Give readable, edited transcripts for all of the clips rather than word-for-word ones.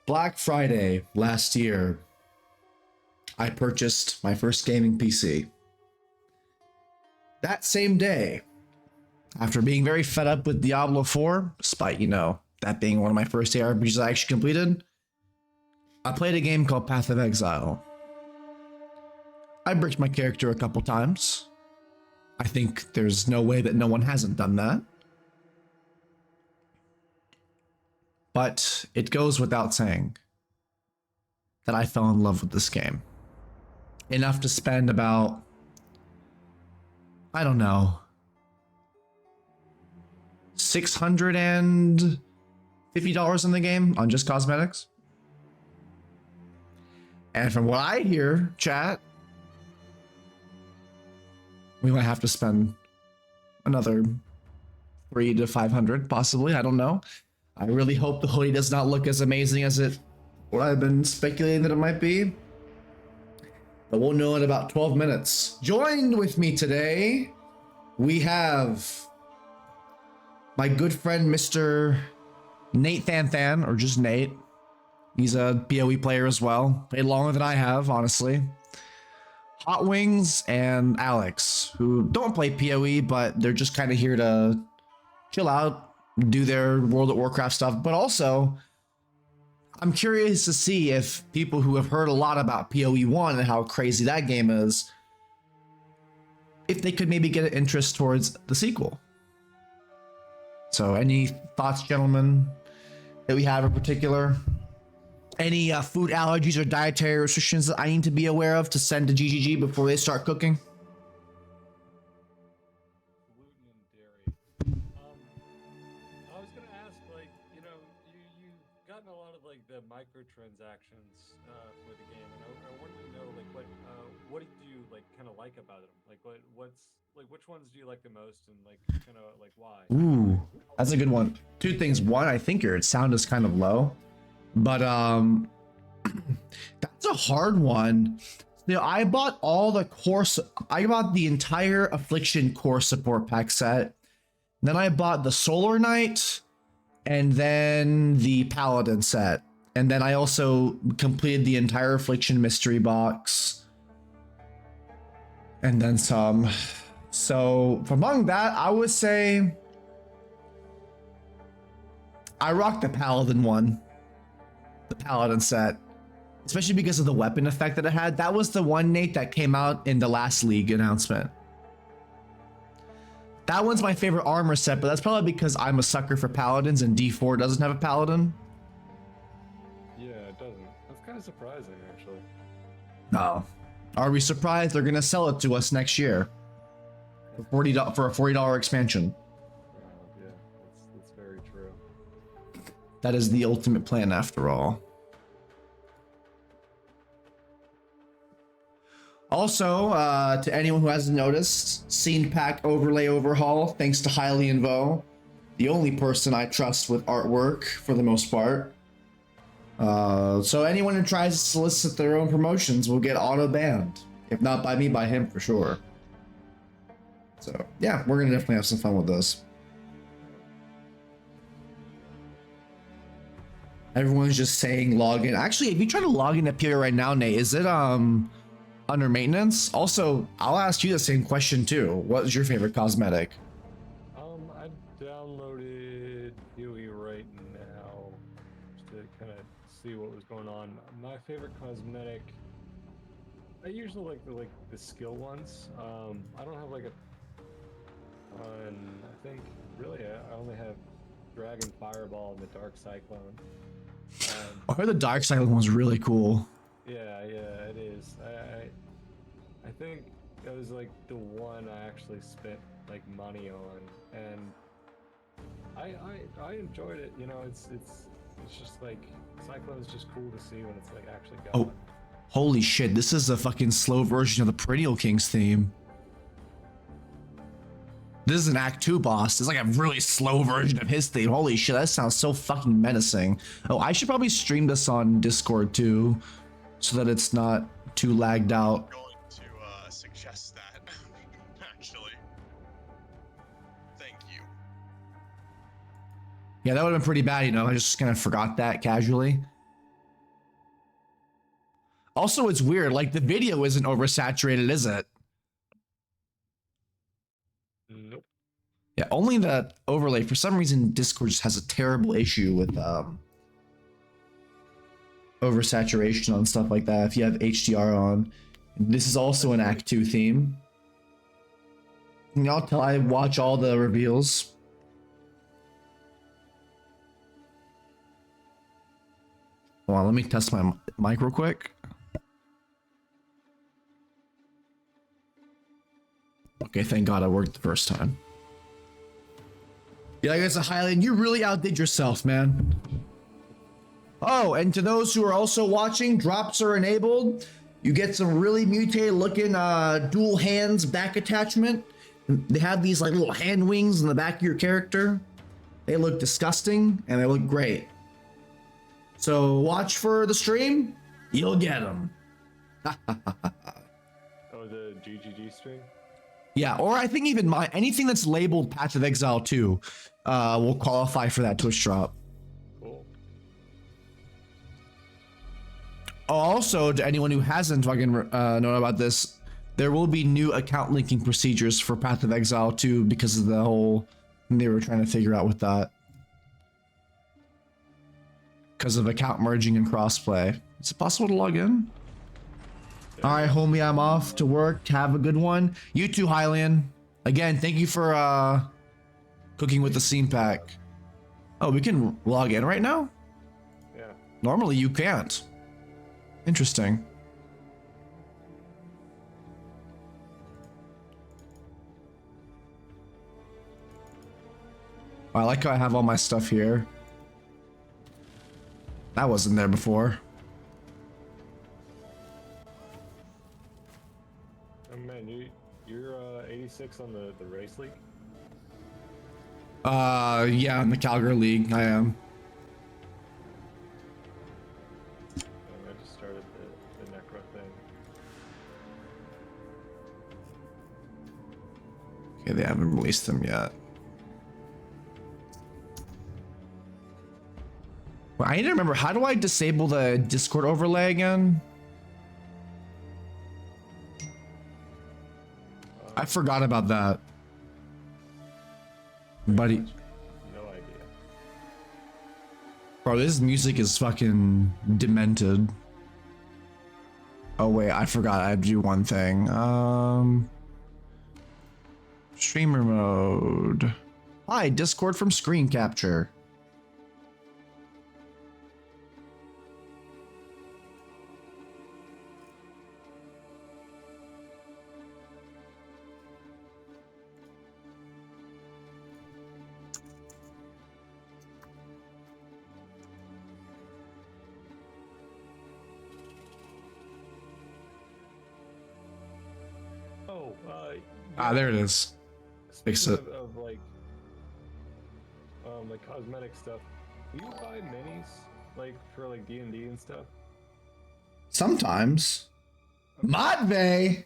Black Friday last year, I purchased my first gaming PC. That same day, after being very fed up with Diablo 4, despite, that being one of my first ARPGs I actually completed, I played a game called Path of Exile. I bricked my character a couple times. I think there's no way that no one hasn't done that. But it goes without saying that I fell in love with this game. Enough to spend about, I don't know, $650 in the game on just cosmetics. And from what I hear, chat, we might have to spend another $300 to $500 possibly. I don't know. I really hope the hoodie does not look as amazing as what I've been speculating that it might be. But we'll know in about 12 minutes. Joined with me today, we have my good friend, Mr. Nate Thanthan, or just Nate. He's a POE player as well. Played longer than I have, honestly. Hot Wings and Alex, who don't play POE, but they're just kind of here to chill out, do their World of Warcraft stuff. But also, I'm curious to see if people who have heard a lot about POE 1 and how crazy that game is, if they could maybe get an interest towards the sequel. So any thoughts, gentlemen, that we have in particular? Any food allergies or dietary restrictions that I need to be aware of to send to GGG before they start cooking? Gluten and dairy. I was gonna ask, you've gotten a lot of the microtransactions for the game, and I wanted to know what did you kind of like about them? Which ones do you like the most, and why? Ooh, that's a good one. Two things. One, I think your sound is kind of low, but that's a hard one. I bought I bought the entire Affliction core support pack set. Then I bought the Solar Knight and then the Paladin set. And then I also completed the entire Affliction mystery box and then some. So from among that, I would say I rocked the Paladin one, the Paladin set, especially because of the weapon effect that it had. That was the one, Nate, that came out in the last League announcement. That one's my favorite armor set, but that's probably because I'm a sucker for Paladins and D4 doesn't have a Paladin. Yeah, it doesn't. That's kind of surprising, actually. No. Are we surprised they're gonna sell it to us next year for a $40 expansion? Yeah, that's very true. That is the ultimate plan after all. Also, to anyone who hasn't noticed, scene pack overlay overhaul thanks to Highly and Vo, the only person I trust with artwork for the most part. So anyone who tries to solicit their own promotions will get auto banned. If not by me, by him for sure. So yeah, we're gonna definitely have some fun with this. Everyone's just saying login. Actually, if you try to log in to POE right now, Nate, is it under maintenance? Also, I'll ask you the same question too. What is your favorite cosmetic? I downloaded POE right now just to kind of see what was going on. My favorite cosmetic, I usually like the skill ones. I don't have a ton. I think really I only have Dragon Fireball and the Dark Cyclone. I heard the Dark Cyclone was really cool. Yeah, it is. I think that was the one I actually spent money on, and I enjoyed it. It's just Cyclone's just cool to see when it's actually going. Oh, holy shit! This is a fucking slow version of the Perennial King's theme. This is an Act 2 boss. It's a really slow version of his theme. Holy shit, that sounds so fucking menacing. Oh, I should probably stream this on Discord too, so that it's not too lagged out. I'm going to suggest that, actually. Thank you. Yeah, that would have been pretty bad, I just kind of forgot that casually. Also, it's weird. Like the video isn't oversaturated, is it? Nope. Yeah, only the overlay. For some reason, Discord just has a terrible issue with oversaturation on stuff like that. If you have HDR on, this is also an Act 2 theme. Can y'all tell I watch all the reveals? Hold on, let me test my mic real quick. Okay, thank God it worked the first time. Yeah, I guess a Highland, you really outdid yourself, man. Oh, and to those who are also watching, drops are enabled. You get some really mutated looking dual hands back attachment. They have these like little hand wings in the back of your character. They look disgusting and they look great. So watch for the stream, you'll get them. Oh, the GGG stream? Yeah, or I think even anything that's labeled Path of Exile 2 will qualify for that Twitch drop. Cool. Also, to anyone who hasn't fucking known about this, there will be new account linking procedures for Path of Exile 2 because of the whole thing they were trying to figure out with that. Because of account merging and crossplay. Is it possible to log in? All right, homie, I'm off to work. Have a good one. You too, Hylian. Again, thank you for cooking with the scene pack. Oh, we can log in right now? Yeah. Normally you can't. Interesting. I like how I have all my stuff here. That wasn't there before. Oh man, you're 86 on the race league? Yeah, in the Calgary League, I am. I just started the Necro thing. Okay, they haven't released them yet. Well, I need to remember, how do I disable the Discord overlay again? I forgot about that. Buddy. No idea. Bro, this music is fucking demented. Oh wait, I forgot I have to do one thing. Streamer mode. Hi, Discord from screen capture. Oh, There it is. Fix speaking it. of like cosmetic stuff, do you buy minis like for like D&D and stuff? Sometimes. Modve!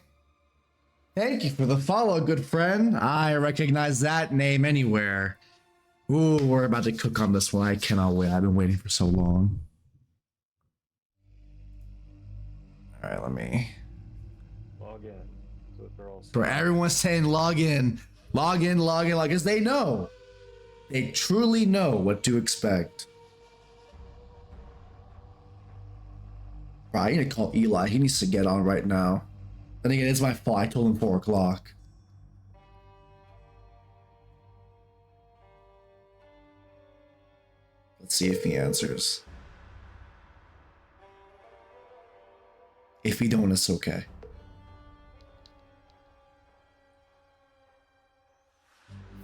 Thank you for the follow, good friend. I recognize that name anywhere. Ooh, we're about to cook on this one. I cannot wait. I've been waiting for so long. All right, let me. Log in. So that they're all Bro, everyone's saying log in. Log in, log in, because they know. They truly know what to expect. Bro, I need to call Eli. He needs to get on right now. Then again, it's my fault. I told him 4 o'clock. Let's see if he answers. If he don't, it's okay.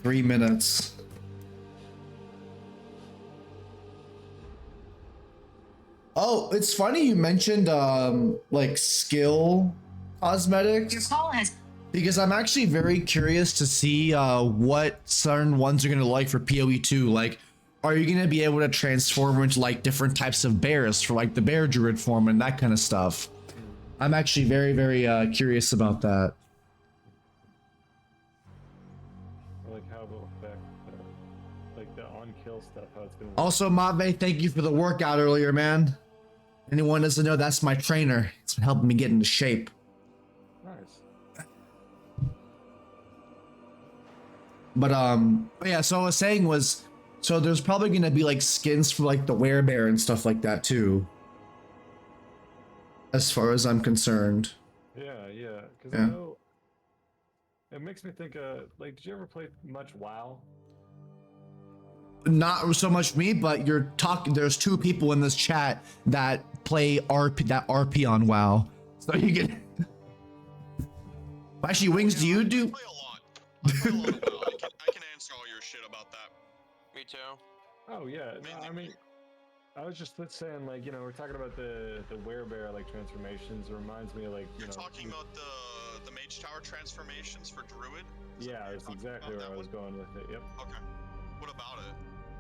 Three minutes. Oh, it's funny you mentioned like skill cosmetics. Your call has. Because I'm actually very curious to see what certain ones are gonna like for POE 2. Like, are you gonna be able to transform into like different types of bears for like the bear druid form and that kind of stuff? I'm actually very, very curious about that. Or like how it'll affect like the on-kill stuff, how it's gonna work. Also, Mave, thank you for the workout earlier, man. Anyone doesn't know, that's my trainer. It's been helping me get into shape. Nice. But yeah, so what I was saying was, so there's probably gonna be like skins for like the werebear and stuff like that too. As far as I'm concerned. Yeah, because Yeah. I know it makes me think. Like, did you ever play much WoW? Not so much me, but you're talking. There's two people in this chat that play RP on WoW. So you get. Actually, Wings, do you do? I play a lot. I play a lot of WoW. I can answer all your shit about that. Me too. Oh yeah, no, I mean, I was just saying, like, you know, we're talking about the werebear like transformations. It reminds me of, like, you You're know. talking about the Mage Tower transformations for Druid? Yeah, that's exactly where I was going with it. Yep. Okay. What about it?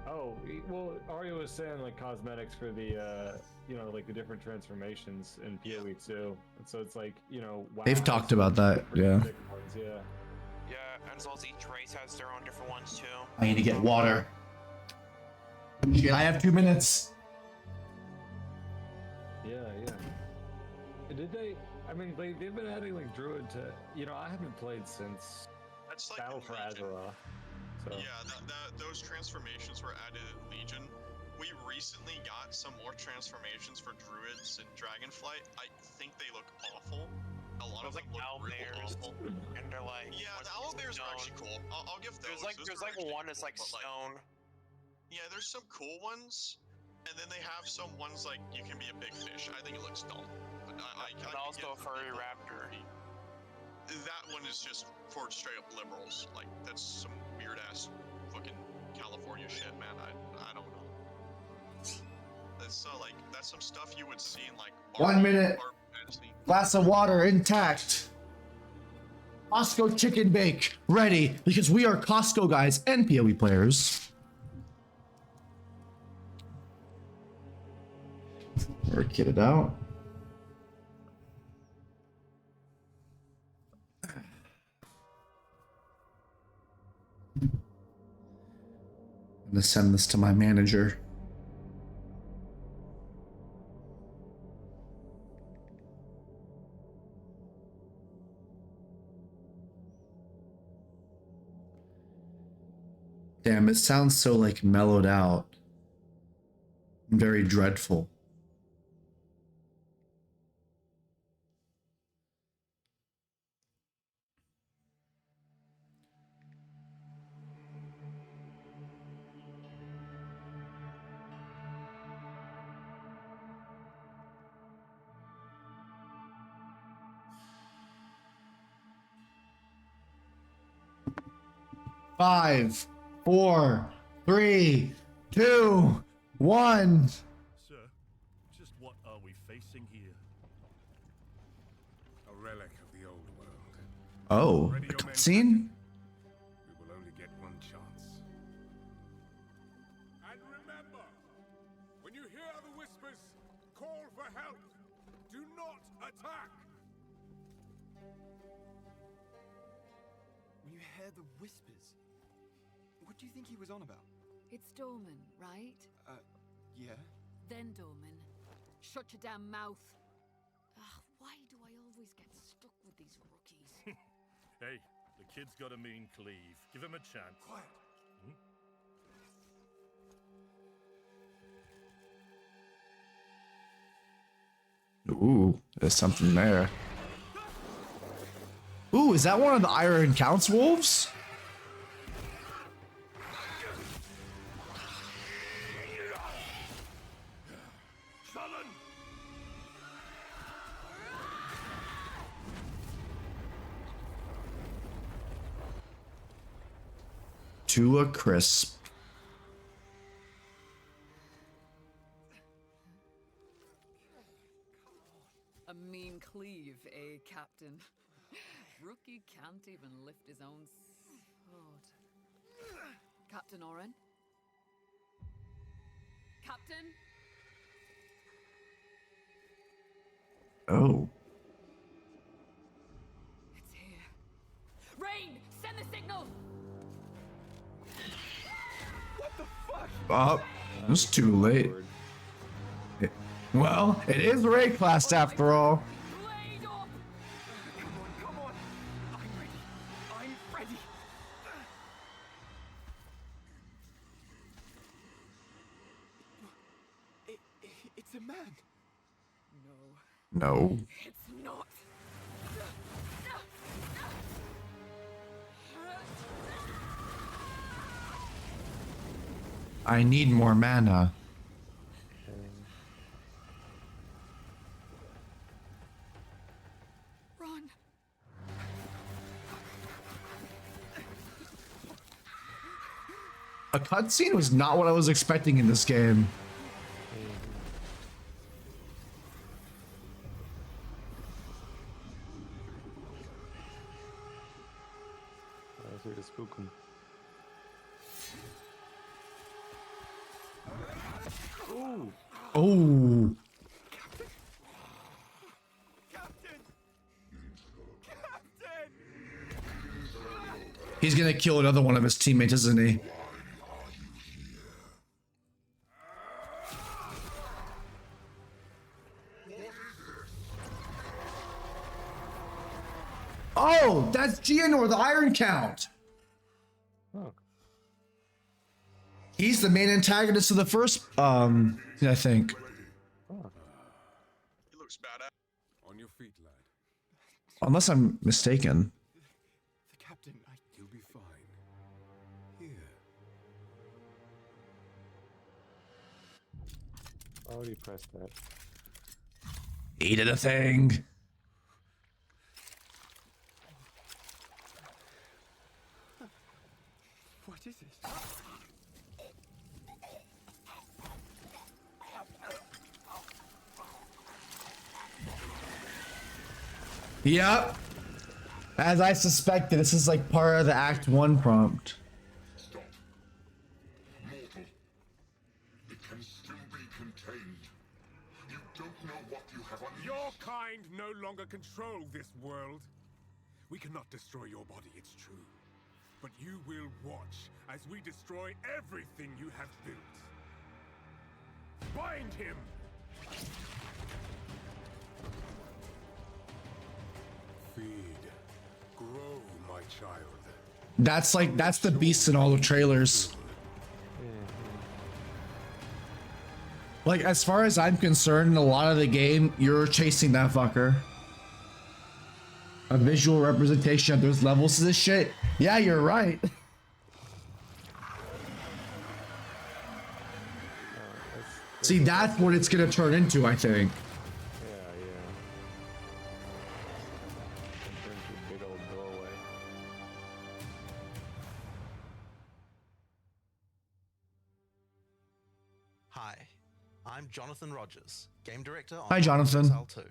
Oh, well, Arya was saying like cosmetics for the, you know, like the different transformations in POE 2. And so it's like, you know, WoW They've has talked some about that, different yeah. ones, yeah. Yeah, as well as each race has their own different ones too. I need to get water. Shit, I have 2 minutes. Yeah. Did they? I mean, they've been adding like Druid to. You know, I haven't played since That's like Battle in for Legion. Azeroth. So. Yeah, those transformations were added in Legion. We recently got some more transformations for Druids in Dragonflight. I think they look awful. A lot of There's them like look really owlbears, awful. and they're like. Yeah, the ones owlbears are stone. actually cool. I'll give those. There's Those are like actually one that's cool, like but, stone. Yeah, there's some cool ones, and then they have some ones like you can be a big fish. I think it looks dumb. But I And can also a get furry people- raptor. That one is just for straight up liberals. Like that's some weird ass fucking California shit, man. I don't know. That's like that's some stuff you would see in like 1 minute. Barb Fantasy. Glass of water intact. Costco chicken bake ready because we are Costco guys and POE players. We're kitted out. I'm gonna send this to my manager. Damn, it sounds so like mellowed out. Very dreadful. Five, 4, 3, 2, 1. Sir, just what are we facing here? A relic of the old world. Oh, a cutscene? We will only get one chance. And remember, when you hear the whispers, call for help. Do not attack. When you hear the whispers, what do you think he was on about? It's Dorman, right? Yeah? Then Dorman. Shut your damn mouth. Ugh, why do I always get stuck with these rookies? Hey, the kid's got a mean cleave. Give him a chance. Quiet. Ooh, there's something there. Ooh, is that one of the Iron Count's wolves? To a crisp. A mean cleave, eh, Captain? Rookie can't even lift his own sword. Captain Oren? Captain? Oh. It's here. Rain! Send the signal! Oh, it was too late. Awkward. Well, it is raid class after all. Blade up! Come on. I'm ready. I'm ready. It's a man. No, No. It's not. I need more mana. Run. A cutscene was not what I was expecting in this game. That's here to spook him. Ooh. Oh. Captain. Captain. He's gonna kill another one of his teammates, isn't he? Oh, that's Geonor, the Iron Count. Oh. He's the main antagonist of the first, I think. He looks badass. On your feet, lad. Unless I'm mistaken. The captain, You'll be fine. Here. I already pressed that. He did a thing. what is it? Yep. As I suspected, this is like part of the Act 1 prompt. Stop. Mortal. It can still be contained. You don't know what you have unleashed. Your kind no longer control this world. We cannot destroy your body, it's true. But you will watch as we destroy everything you have built. Bind him! Feed. Grow, my child. That's the beast in all the trailers. Like, as far as I'm concerned, in a lot of the game, you're chasing that fucker. A visual representation of those levels to this shit. Yeah, you're right. See, that's what it's gonna turn into, I think. Yeah. Turn to a big old doorway. Hi, I'm Jonathan Rogers, game director on Hi, Jonathan. Path of Exile 2.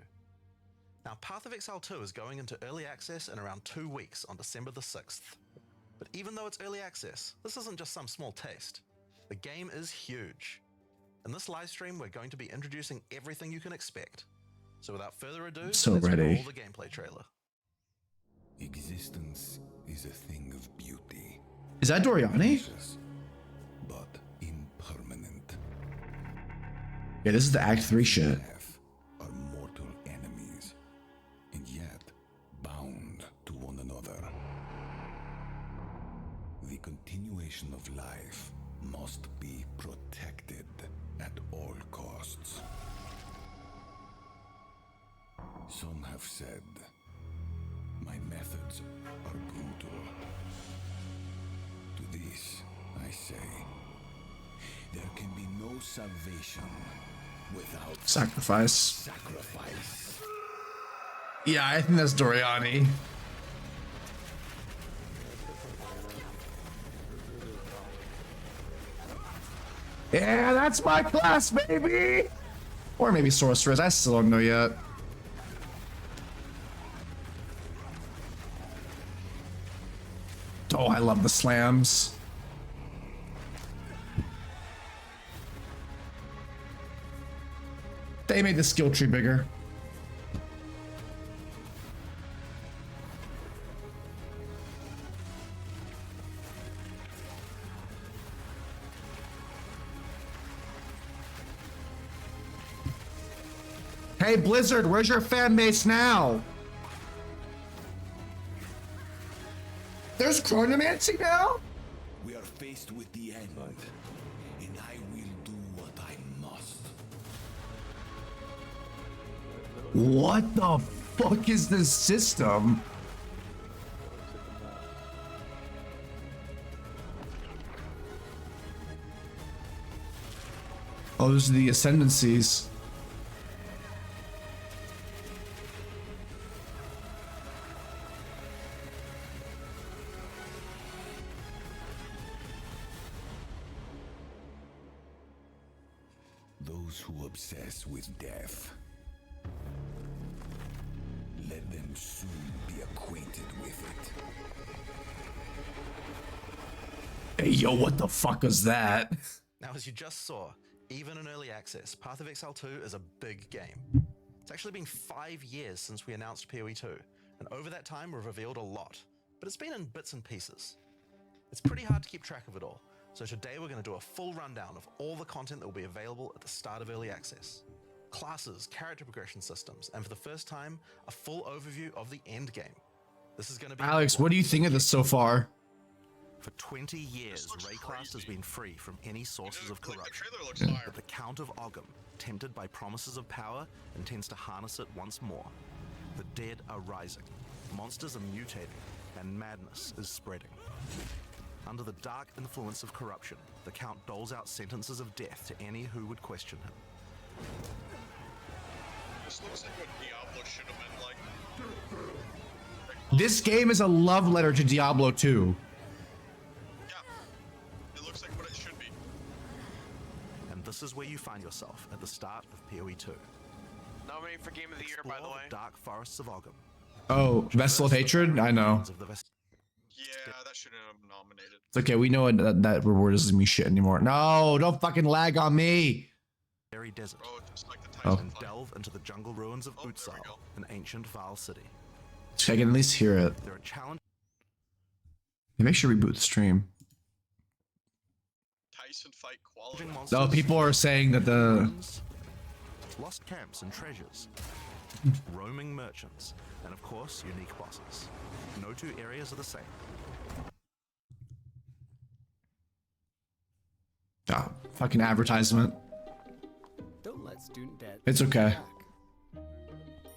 Now, Path of Exile 2 is going into early access in around 2 weeks on December the 6th. But even though it's early access, this isn't just some small taste. The game is huge. In this live stream, we're going to be introducing everything you can expect. So without further ado, So let's ready. roll the gameplay trailer. Existence is a thing of beauty. Is that Doriani? But impermanent. Yeah, this is the Act 3 shit. Are mortal enemies, and yet bound to one another. The continuation of life must be protected at all costs. Some have said my methods are brutal. To this, I say, there can be no salvation without Sacrifice. sacrifice. Yeah, I think that's Doriani. Yeah, that's my class, baby! Or maybe Sorceress, I still don't know yet. Oh, I love the slams. They made the skill tree bigger. Hey Blizzard, where's your fan base now? There's chronomancy now? We are faced with the end, and I will do what I must. What the fuck is this system? Oh, those are the ascendancies. Those who obsess with death, let them soon be acquainted with it. Hey, yo, what the fuck is that? Now, as you just saw, even in early access, Path of Exile 2 is a big game. It's actually been 5 years since we announced POE 2, and over that time we've revealed a lot, but it's been in bits and pieces. It's pretty hard to keep track of it all, so today we're going to do a full rundown of all the content that will be available at the start of early access. Classes, character progression systems, and for the first time, a full overview of the end game. This is going to be— Alex, what do you think of this so far? For 20 years, Rayclast has been free from any sources of corruption. The trailer looks fire. But the Count of Ogham, tempted by promises of power, intends to harness it once more. The dead are rising, monsters are mutating, and madness is spreading. Under the dark influence of corruption, the Count doles out sentences of death to any who would question him. This looks like what Diablo should have been like. This game is a love letter to Diablo 2. It looks like what it should be. And this is where you find yourself at the start of POE 2. Nominated for Game of the Year, by the Explore way. the dark forests of Ogham. Oh, Vessel of Hatred? I know. Yeah, that shouldn't have been nominated. It's okay, we know that reward doesn't mean shit anymore. No, don't fucking lag on me. Very desert. Oh, just like the Oh. And delve into the jungle ruins of Utsal, an ancient Val city. So I can at least hear it. There are challenges. Maybe I should reboot the stream. Tyson fight quality. No, people are saying that the Lost camps and treasures, roaming merchants, and of course, unique bosses. No two areas are the same. fucking advertisement. Don't let student debt. It's okay.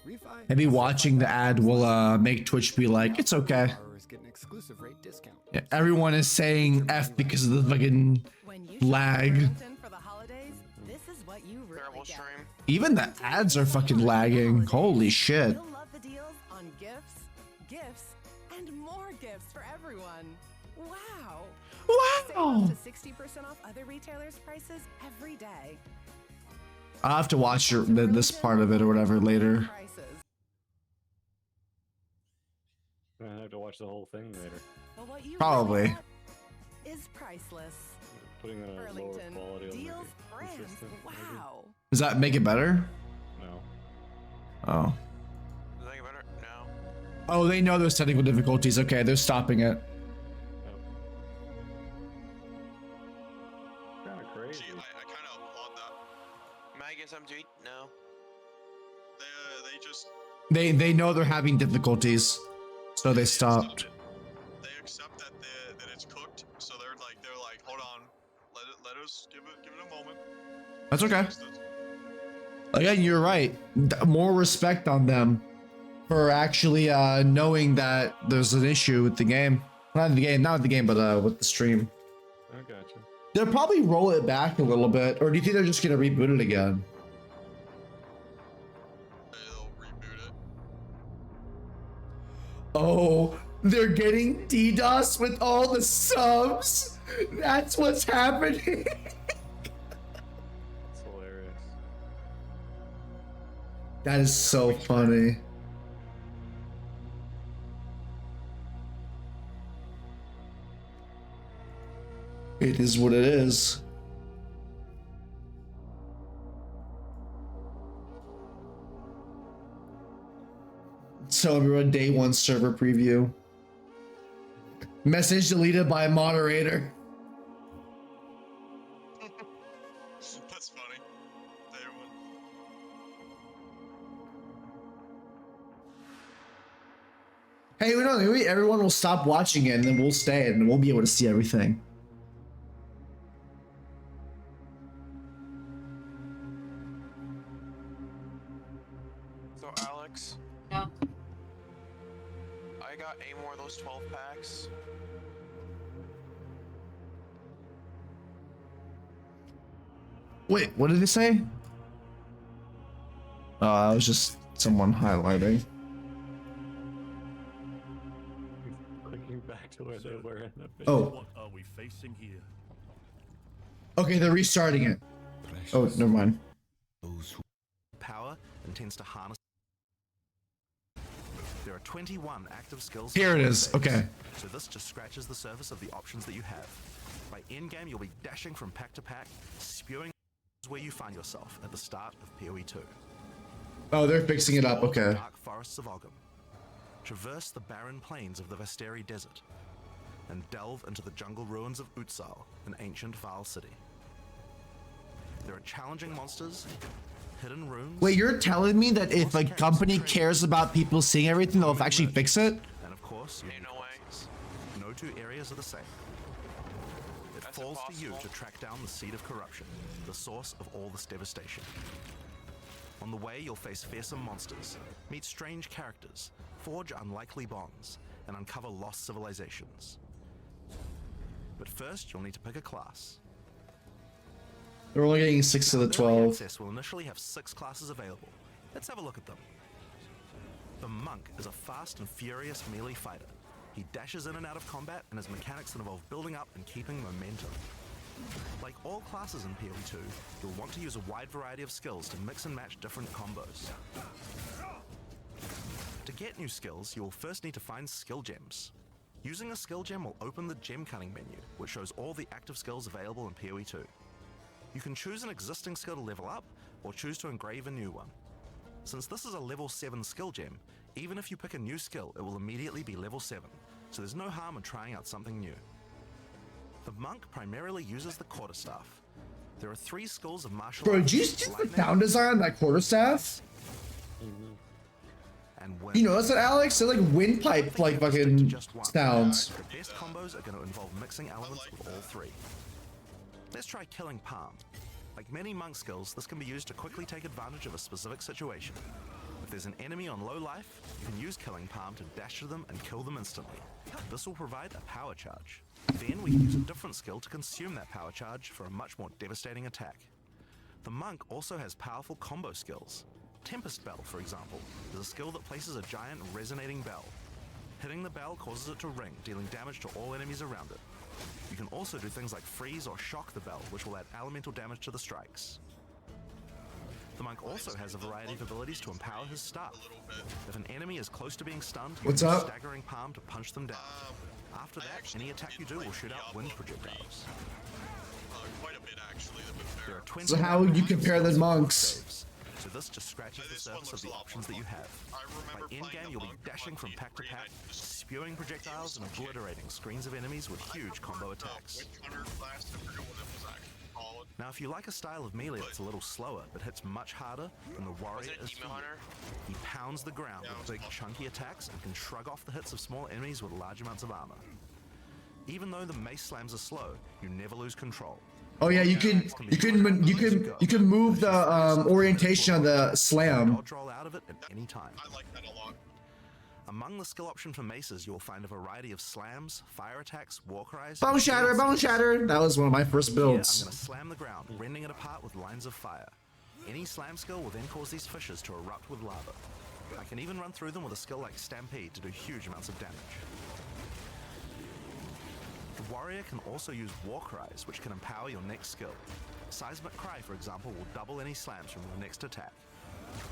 Refi. Maybe watching the ad will make Twitch be like, it's okay. Borrowers get an exclusive rate discount. Yeah, everyone is saying F because of the fucking lag. For the holidays, this is what you really get. Even the ads are fucking lagging. Holy shit. You'll love the deals on gifts, and more gifts for everyone. Wow. Save Wow. up to 60% off other retailers' prices every day. I'll have to watch this part of it or whatever later. I have to watch the whole thing later. But what you Probably. really get is priceless. Putting that on a lower Burlington, quality will make deals, it brands, consistent, maybe? wow. Does that make it better? No. Oh. Does that get better? No. Oh, they know there's technical difficulties. Okay, they're stopping it. Kind of crazy. See, I kind of applaud that. I guess I'm tweet? No. They just They know they're having difficulties, so they stopped. they accept that that it's cooked, so they're like, hold on, let us give it a moment. That's okay. Again, you're right. More respect on them for actually knowing that there's an issue with the game. Not with the game, but with the stream. I gotcha. They'll probably roll it back a little bit, or do you think they're just gonna reboot it again? They'll reboot it. Oh, they're getting DDoS with all the subs. That's what's happening. It's hilarious. That is so funny. It is what it is. So everyone, day one server preview. Message deleted by moderator. That's funny. Day one. Hey, you know, maybe everyone will stop watching it and then we'll stay and we'll be able to see everything. So Alex, Yeah. I got 8 more of those 12 packs. Wait, what did he say? That was just someone highlighting. Clicking back to where they were in the video. Oh, What are we facing here? okay, they're restarting it. Oh, never mind. Power and tends to harness. There are 21 active skills. Here it is. Okay. So this just scratches the surface of the options that you have. By endgame, you'll be dashing from pack to pack, spewing where you find yourself at the start of POE 2. Oh, they're fixing it up. Explore the Okay. dark forests of Ogham. Traverse the barren plains of the Vesteri Desert. And delve into the jungle ruins of Utsal, an ancient Vaal city. There are challenging monsters, hidden runes. Wait, you're telling me that if a company cares about people seeing everything, they'll actually fix it? And of course, Ain't no way. no two areas are the same. It That's falls to you impossible. to track down the seed of corruption, the source of all this devastation. On the way, you'll face fearsome monsters, meet strange characters, forge unlikely bonds, and uncover lost civilizations. But first, you'll need to pick a class. They're only getting 6 of the Early 12. Access will initially have 6 classes available. Let's have a look at them. The Monk is a fast and furious melee fighter. He dashes in and out of combat and has mechanics that involve building up and keeping momentum. Like all classes in POE 2, you'll want to use a wide variety of skills to mix and match different combos. To get new skills, you will first need to find skill gems. Using a skill gem will open the gem cutting menu, which shows all the active skills available in POE 2. You can choose an existing skill to level up, or choose to engrave a new one. Since this is a level 7 skill gem, even if you pick a new skill, it will immediately be level 7, so there's no harm in trying out something new. The Monk primarily uses the quarterstaff. There are 3 schools of martial Bro, arts. did you see the lightning, sound design on that quarterstaff? and wind. You notice that, Alex? They're like windpipe, like fucking sounds. The best combos are going to involve mixing elements with all 3. Let's try Killing Palm. Like many monk skills, this can be used to quickly take advantage of a specific situation. If there's an enemy on low life, you can use Killing Palm to dash to them and kill them instantly. This will provide a power charge. Then we can use a different skill to consume that power charge for a much more devastating attack. The Monk also has powerful combo skills. Tempest Bell, for example, is a skill that places a giant resonating bell. Hitting the bell causes it to ring, dealing damage to all enemies around it. You can also do things like freeze or shock the bell, which will add elemental damage to the strikes. The Monk also has a variety of abilities to empower his staff. If an enemy is close to being stunned, you What's can use up? Staggering Palm to punch them down. After that, any attack you do will shoot out wind projectiles. Quite a bit, actually, to be fair. There are 20 So how would you compare the monks? saves, so this just scratches the This one surface of looks the a lot options that more you fun. have. I By remember playing endgame, the you'll be monk dashing from on pack to P3, pack, and I just spewing projectiles and obliterating screens of enemies with huge combo attacks. Witch Hunter class, I forget what it was actually called. Now, if you like a style of melee that's a little slower but hits much harder, then the Was warrior it is Demon for you. Hunter? He pounds the ground with big chunky attacks and can shrug off the hits of small enemies with large amounts of armor. Even though the mace slams are slow, you never lose control. Oh yeah, you can move the orientation of the slam. Dodge roll out of it at any time. I like that a lot. Among the skill option for maces, you will find a variety of slams, fire attacks, war cries. Bone and shatter, shield bone skills. shatter. That was one of my first Here, I'm builds. going to slam the ground, rending it apart with lines of fire. Any slam skill will then cause these fissures to erupt with lava. I can even run through them with a skill like Stampede to do huge amounts of damage. The warrior can also use war cries, which can empower your next skill. Seismic Cry, for example, will double any slams from your next attack.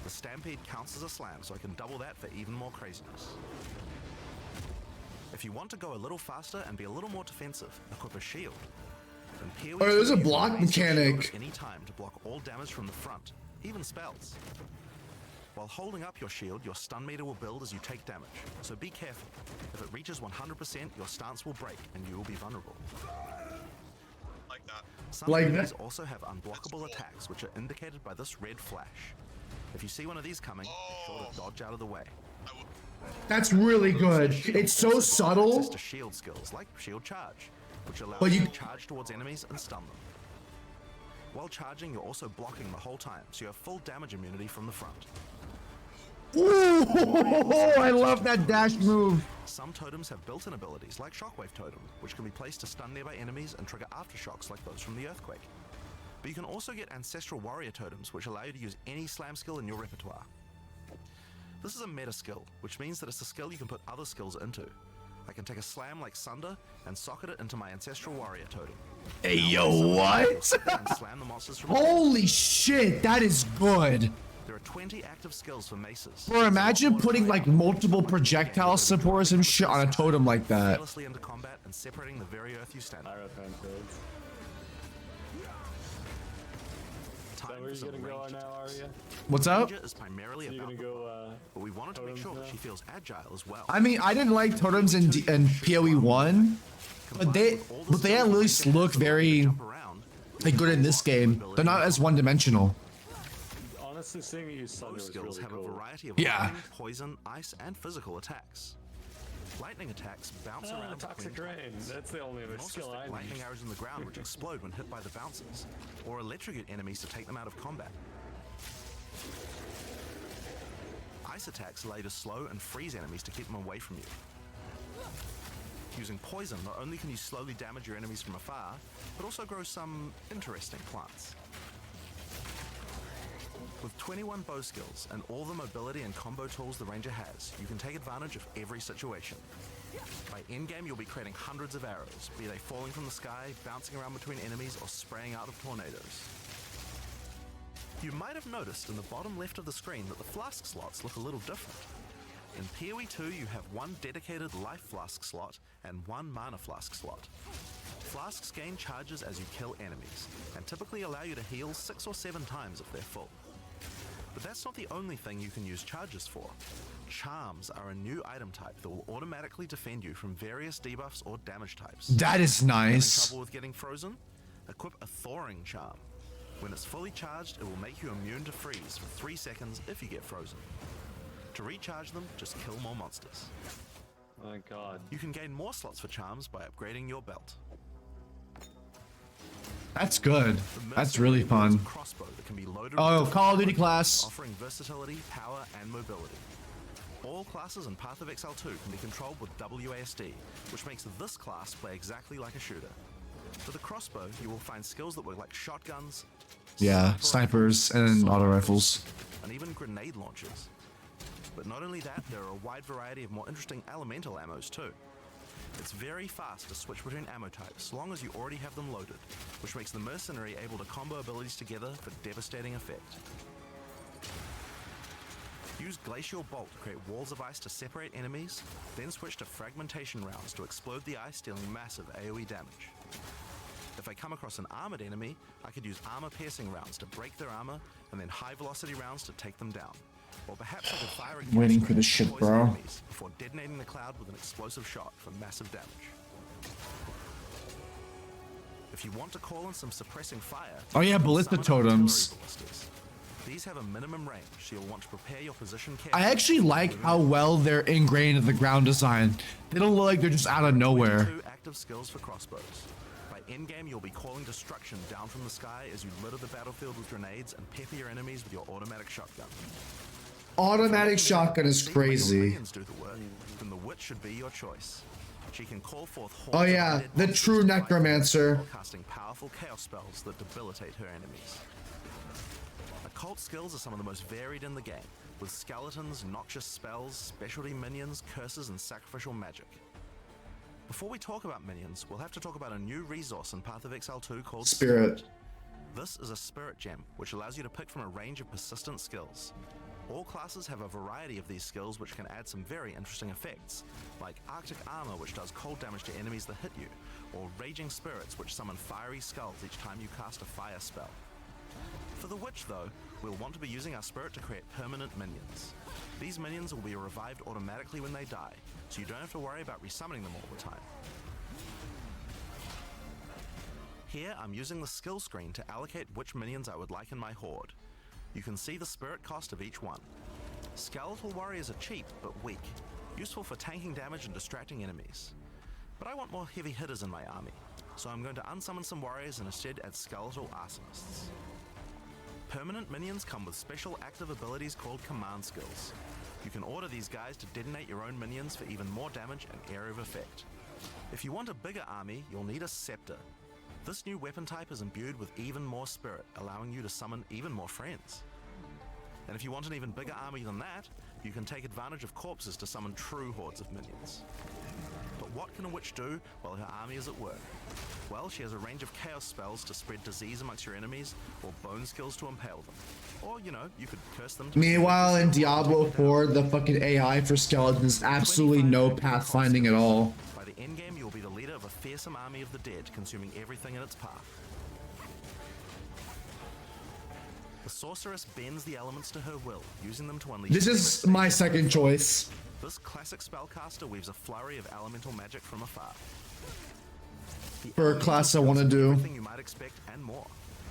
The Stampede counts as a slam, so I can double that for even more craziness. If you want to go a little faster and be a little more defensive, equip a shield. In POE, Oh, there's a you can block raise your shield mechanic. at any time to block all damage from the front, even spells. While holding up your shield, your stun meter will build as you take damage, so be careful. If it reaches 100%, your stance will break and you will be vulnerable. Like that. Some Like enemies that? also have unblockable attacks, which are indicated by this red flash. If you see one of these coming, be sure to dodge out of the way. That's really good. It's so Access subtle. to shield skills like shield charge, which allows But you you- to charge towards enemies and stun them. While charging, you're also blocking the whole time, so you have full damage immunity from the front. Ooh, I love that dash move. Some totems have built-in abilities like Shockwave Totem, which can be placed to stun nearby enemies and trigger aftershocks like those from the Earthquake. But you can also get Ancestral Warrior Totems, which allow you to use any slam skill in your repertoire. This is a meta skill, which means that it's a skill you can put other skills into. I can take a slam like Sunder and socket it into my Ancestral Warrior Totem. Hey, yo, what? And slam the monsters from Holy shit, that is good. There are 20 active skills for maces. Bro, imagine putting like multiple projectile supports and shit on a totem like that. Fearlessly into combat and separating the very earth you stand on. Where you gonna go now, Arya? What's up? Ranger is primarily So you're about gonna go, but we wanted to make sure totems that now? she feels agile as well. I mean, I didn't like totems in POE 1, but they at least look very like good in this game. They're not as one-dimensional. Honestly, seeing you use Sunder Those was skills really have cool. a variety of Yeah. lightning, poison, ice, and physical attacks. Lightning attacks bounce Ah, around Toxic between Rain. targets. That's the only You other can also skill I stick lightning need. arrows in the ground which explode when hit by the bouncers, or electrocute enemies to take them out of combat. Ice attacks allow you to slow and freeze enemies to keep them away from you. Using poison, not only can you slowly damage your enemies from afar, but also grow some interesting plants. With 21 bow skills and all the mobility and combo tools the Ranger has, you can take advantage of every situation. By endgame, you'll be creating hundreds of arrows, be they falling from the sky, bouncing around between enemies, or spraying out of tornadoes. You might have noticed in the bottom left of the screen that the flask slots look a little different. In PoE 2, you have one dedicated life flask slot and one mana flask slot. Flasks gain charges as you kill enemies, and typically allow you to heal 6 or 7 times if they're full. But that's not the only thing you can use charges for. Charms are a new item type that will automatically defend you from various debuffs or damage types. That is nice. Having trouble with getting frozen? Equip a Thawing Charm. When it's fully charged, it will make you immune to freeze for 3 seconds if you get frozen. To recharge them, just kill more monsters. My god. You can gain more slots for charms by upgrading your belt. That's good. The That's really Mercenary wields fun. a crossbow that can be loaded Oh, with Call of Duty different class. offering versatility, power, and mobility. All classes in Path of Exile 2 can be controlled with WASD, which makes this class play exactly like a shooter. For the crossbow, you will find skills that work like shotguns, Yeah, snipers and auto rifles. and even grenade launchers. But not only that, there are a wide variety of more interesting elemental ammos too. It's very fast to switch between ammo types, so long as you already have them loaded, which makes the mercenary able to combo abilities together for devastating effect. Use Glacial Bolt to create walls of ice to separate enemies, then switch to Fragmentation rounds to explode the ice, dealing massive AoE damage. If I come across an armored enemy, I could use armor-piercing rounds to break their armor, and then high-velocity rounds to take them down. Or perhaps I could fire a Waiting gas for this shit, to poison bro. enemies before detonating the cloud with an explosive shot for massive damage. If you want to call in some suppressing fire, Oh yeah, you can ballista summon totems. artillery ballistas. These have a minimum range, so you'll want to prepare your position carefully. I actually like how well they're ingrained in the ground design. They don't look like they're just out of nowhere. 22 active skills for crossbows. By endgame, you'll be calling destruction down from the sky as you litter the battlefield with grenades and pepper your enemies with your automatic shotgun. Automatic shotgun is See, when your crazy. minions do the work, then the witch should be your choice. She can call forth hordes Oh of yeah, undead the monsters true to fight necromancer. while casting powerful chaos spells that debilitate her enemies. Occult skills are some of the most varied in the game, with skeletons, noxious spells, specialty minions, curses, and sacrificial magic. Before we talk about minions, we'll have to talk about a new resource in Path of Exile 2 called Spirit. This is a Spirit Gem, which allows you to pick from a range of persistent skills. All classes have a variety of these skills which can add some very interesting effects, like Arctic Armor, which does cold damage to enemies that hit you, or Raging Spirits, which summon fiery skulls each time you cast a fire spell. For the Witch, though, we'll want to be using our Spirit to create permanent minions. These minions will be revived automatically when they die, so you don't have to worry about resummoning them all the time. Here, I'm using the skill screen to allocate which minions I would like in my horde. You can see the spirit cost of each one. Skeletal warriors are cheap but weak, useful for tanking damage and distracting enemies. But I want more heavy hitters in my army, so I'm going to unsummon some warriors and instead add skeletal arsonists. Permanent minions come with special active abilities called command skills. You can order these guys to detonate your own minions for even more damage and area of effect. If you want a bigger army, you'll need a scepter. This new weapon type is imbued with even more spirit, allowing you to summon even more friends. And if you want an even bigger army than that, you can take advantage of corpses to summon true hordes of minions. But what can a witch do while her army is at work? Well, she has a range of chaos spells to spread disease amongst your enemies, or bone skills to impale them. Or, you know, you could curse them to... Meanwhile, in Diablo 4, the fucking AI for skeletons, absolutely no pathfinding at all. By the endgame, you'll be the leader of a fearsome army of the dead, consuming everything in its path. The sorceress bends the elements to her will, using them to unleash... This is my second choice. This classic spellcaster weaves a flurry of elemental magic from afar. For a class I want to do. Everything you might expect and more.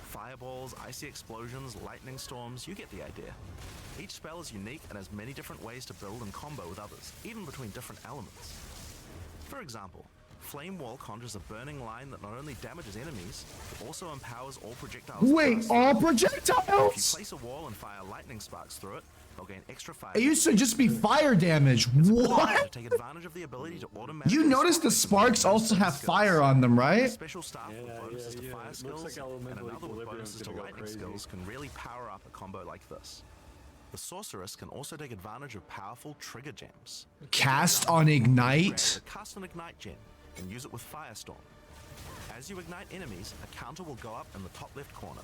Fireballs, icy explosions, lightning storms, you get the idea. Each spell is unique and has many different ways to build and combo with others, even between different elements. For example, Flame Wall conjures a burning line that not only damages enemies, but also empowers all projectiles. Wait, all If you projectiles? place a wall and fire lightning sparks through it, they'll gain extra fire. It used to just be fire damage. What? To take advantage of the ability to automatically You notice the sparks also have fire on them, right? Special staff with bonuses to fire skills Looks like and elemental another with equilibrium's bonuses to gonna go lightning crazy. skills can really power up a combo like this. The sorceress can also take advantage of powerful trigger gems. Cast on Ignite? The cast on Ignite gem and use it with Firestorm. As you ignite enemies, a counter will go up in the top left corner.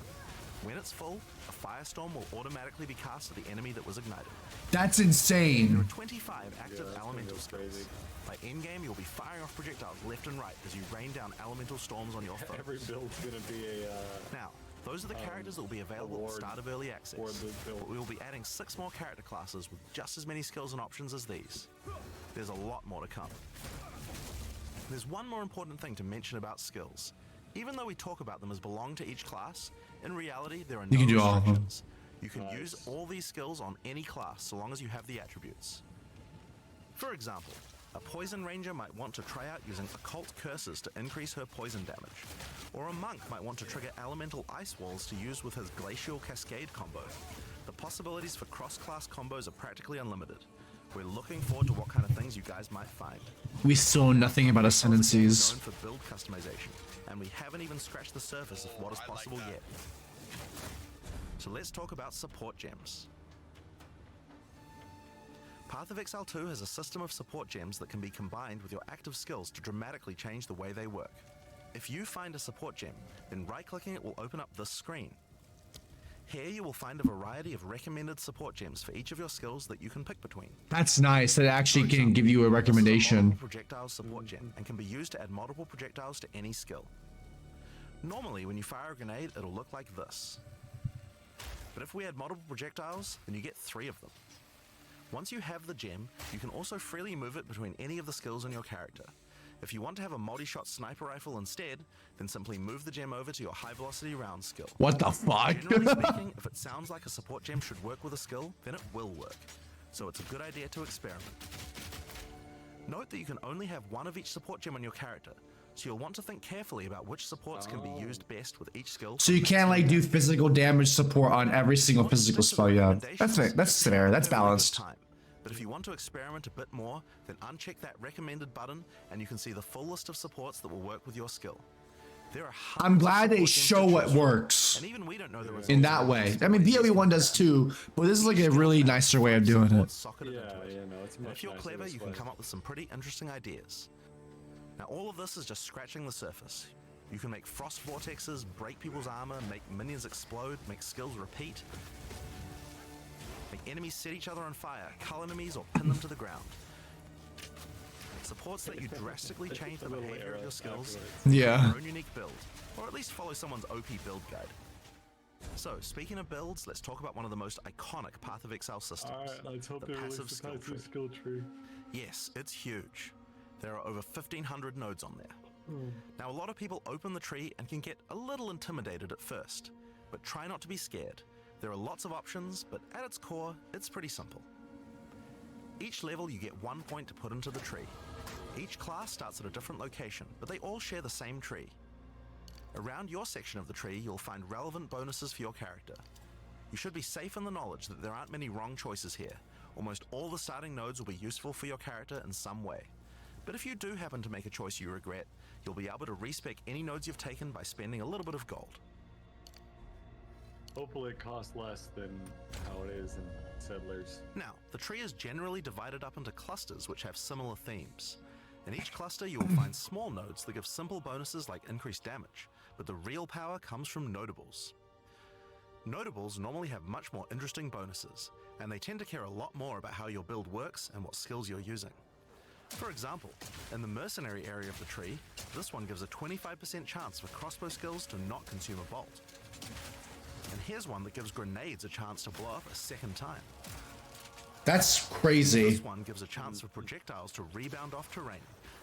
When it's full, a Firestorm will automatically be cast at the enemy that was ignited. That's There are insane. 25 active elemental skills. By endgame, you'll be firing off projectiles left and right as you rain down elemental storms on your foes. Every build's gonna be a Now, those are the characters that will be available at the start of early access. But we will be adding 6 more character classes with just as many skills and options as these. There's a lot more to come. There's one more important thing to mention about skills. Even though we talk about them as belong to each class, in reality there are no You can do all of them. restrictions. You can use all these skills on any class so long as you have the attributes. For example, a poison ranger might want to try out using occult curses to increase her poison damage, or a monk might want to trigger elemental ice walls to use with his glacial cascade combo. The possibilities for cross-class combos are practically unlimited. We're looking forward to what kind of things you guys might find. We still know nothing about ascendancies. Known for build customization, and we haven't even scratched the surface of what is possible yet. So let's talk about support gems. Path of Exile 2 has a system of support gems that can be combined with your active skills to dramatically change the way they work. If you find a support gem, then right-clicking it will open up this screen. Here you will find a variety of recommended support gems for each of your skills that you can pick between. That's nice. That actually can give you a This is a recommendation. multiple projectile support gem and can be used to add multiple projectiles to any skill. Normally, when you fire a grenade, it'll look like this. But if we add multiple projectiles, then you get 3 of them. Once you have the gem, you can also freely move it between any of the skills on your character. If you want to have a multi-shot sniper rifle instead, then simply move the gem over to your high-velocity round skill. What the fuck? Generally speaking, if it sounds like a support gem should work with a skill, then it will work. So it's a good idea to experiment. Note that you can only have one of each support gem on your character, so you'll want to think carefully about which supports can be used best with each skill. So you can't like do physical damage support on every single physical spell you have. That's fair. That's fair. That's balanced. But if you want to experiment a bit more, then uncheck that recommended button and you can see the full list of supports that will work with your skill. There are I'm hundreds of glad they support gems to show what choose from, works and even we don't know the results in that of way. most I mean, of these POE 1 does too, but this is like a really nicer way of doing it. socketed into it. no, it's And much if you're nicer clever, this you can way. come up with some pretty interesting ideas. Now, all of this is just scratching the surface. You can make frost vortexes, break people's armor, make minions explode, make skills repeat, make enemies set each other on fire, cull enemies, or pin them to the ground. Supports that you drastically change the behavior of your skills, Yeah. your own unique build, or at least follow someone's OP build guide. So, speaking of builds, let's talk about one of the most iconic Path of Exile systems. Alright, let's hope the they release passive the skill passive tree. skill tree. Yes, it's huge. There are over 1,500 nodes on there. Now, a lot of people open the tree and can get a little intimidated at first, but try not to be scared. There are lots of options, but at its core, it's pretty simple. Each level you get 1 point to put into the tree. Each class starts at a different location, but they all share the same tree. Around your section of the tree, you'll find relevant bonuses for your character. You should be safe in the knowledge that there aren't many wrong choices here. Almost all the starting nodes will be useful for your character in some way. But if you do happen to make a choice you regret, you'll be able to respec any nodes you've taken by spending a little bit of gold. Hopefully it costs less than how it is in Settlers. Now, the tree is generally divided up into clusters which have similar themes. In each cluster you will find small nodes that give simple bonuses like increased damage, but the real power comes from notables. Notables normally have much more interesting bonuses, and they tend to care a lot more about how your build works and what skills you're using. For example, in the mercenary area of the tree, this one gives a 25% chance for crossbow skills to not consume a bolt. And here's one that gives grenades a chance to blow up a second time. That's crazy. This one gives a chance for projectiles to rebound off terrain,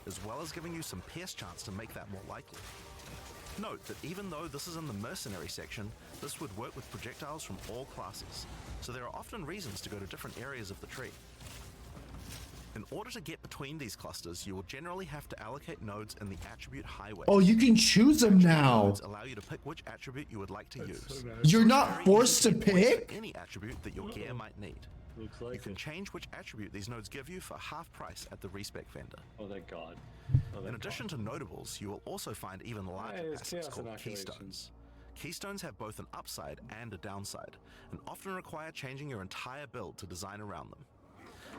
as well as giving you some pierce chance to make that more likely. Note that even though this is in the mercenary section, this would work with projectiles from all classes, so there are often reasons to go to different areas of the tree. In order to get between these clusters, you will generally have to allocate nodes in the attribute highway. Oh, you can choose them now. Nodes allow you to pick which attribute you would like to use. So nice. You're not Very forced to easy get points for pick? any attribute that your gear might need. Looks You like can it. change which attribute these nodes give you for half price at the respec vendor. Oh, thank God. Oh, In thank addition to notables, you will also find even larger it's assets chaos called inoculation. keystones. Keystones have both an upside and a downside, and often require changing your entire build to design around them.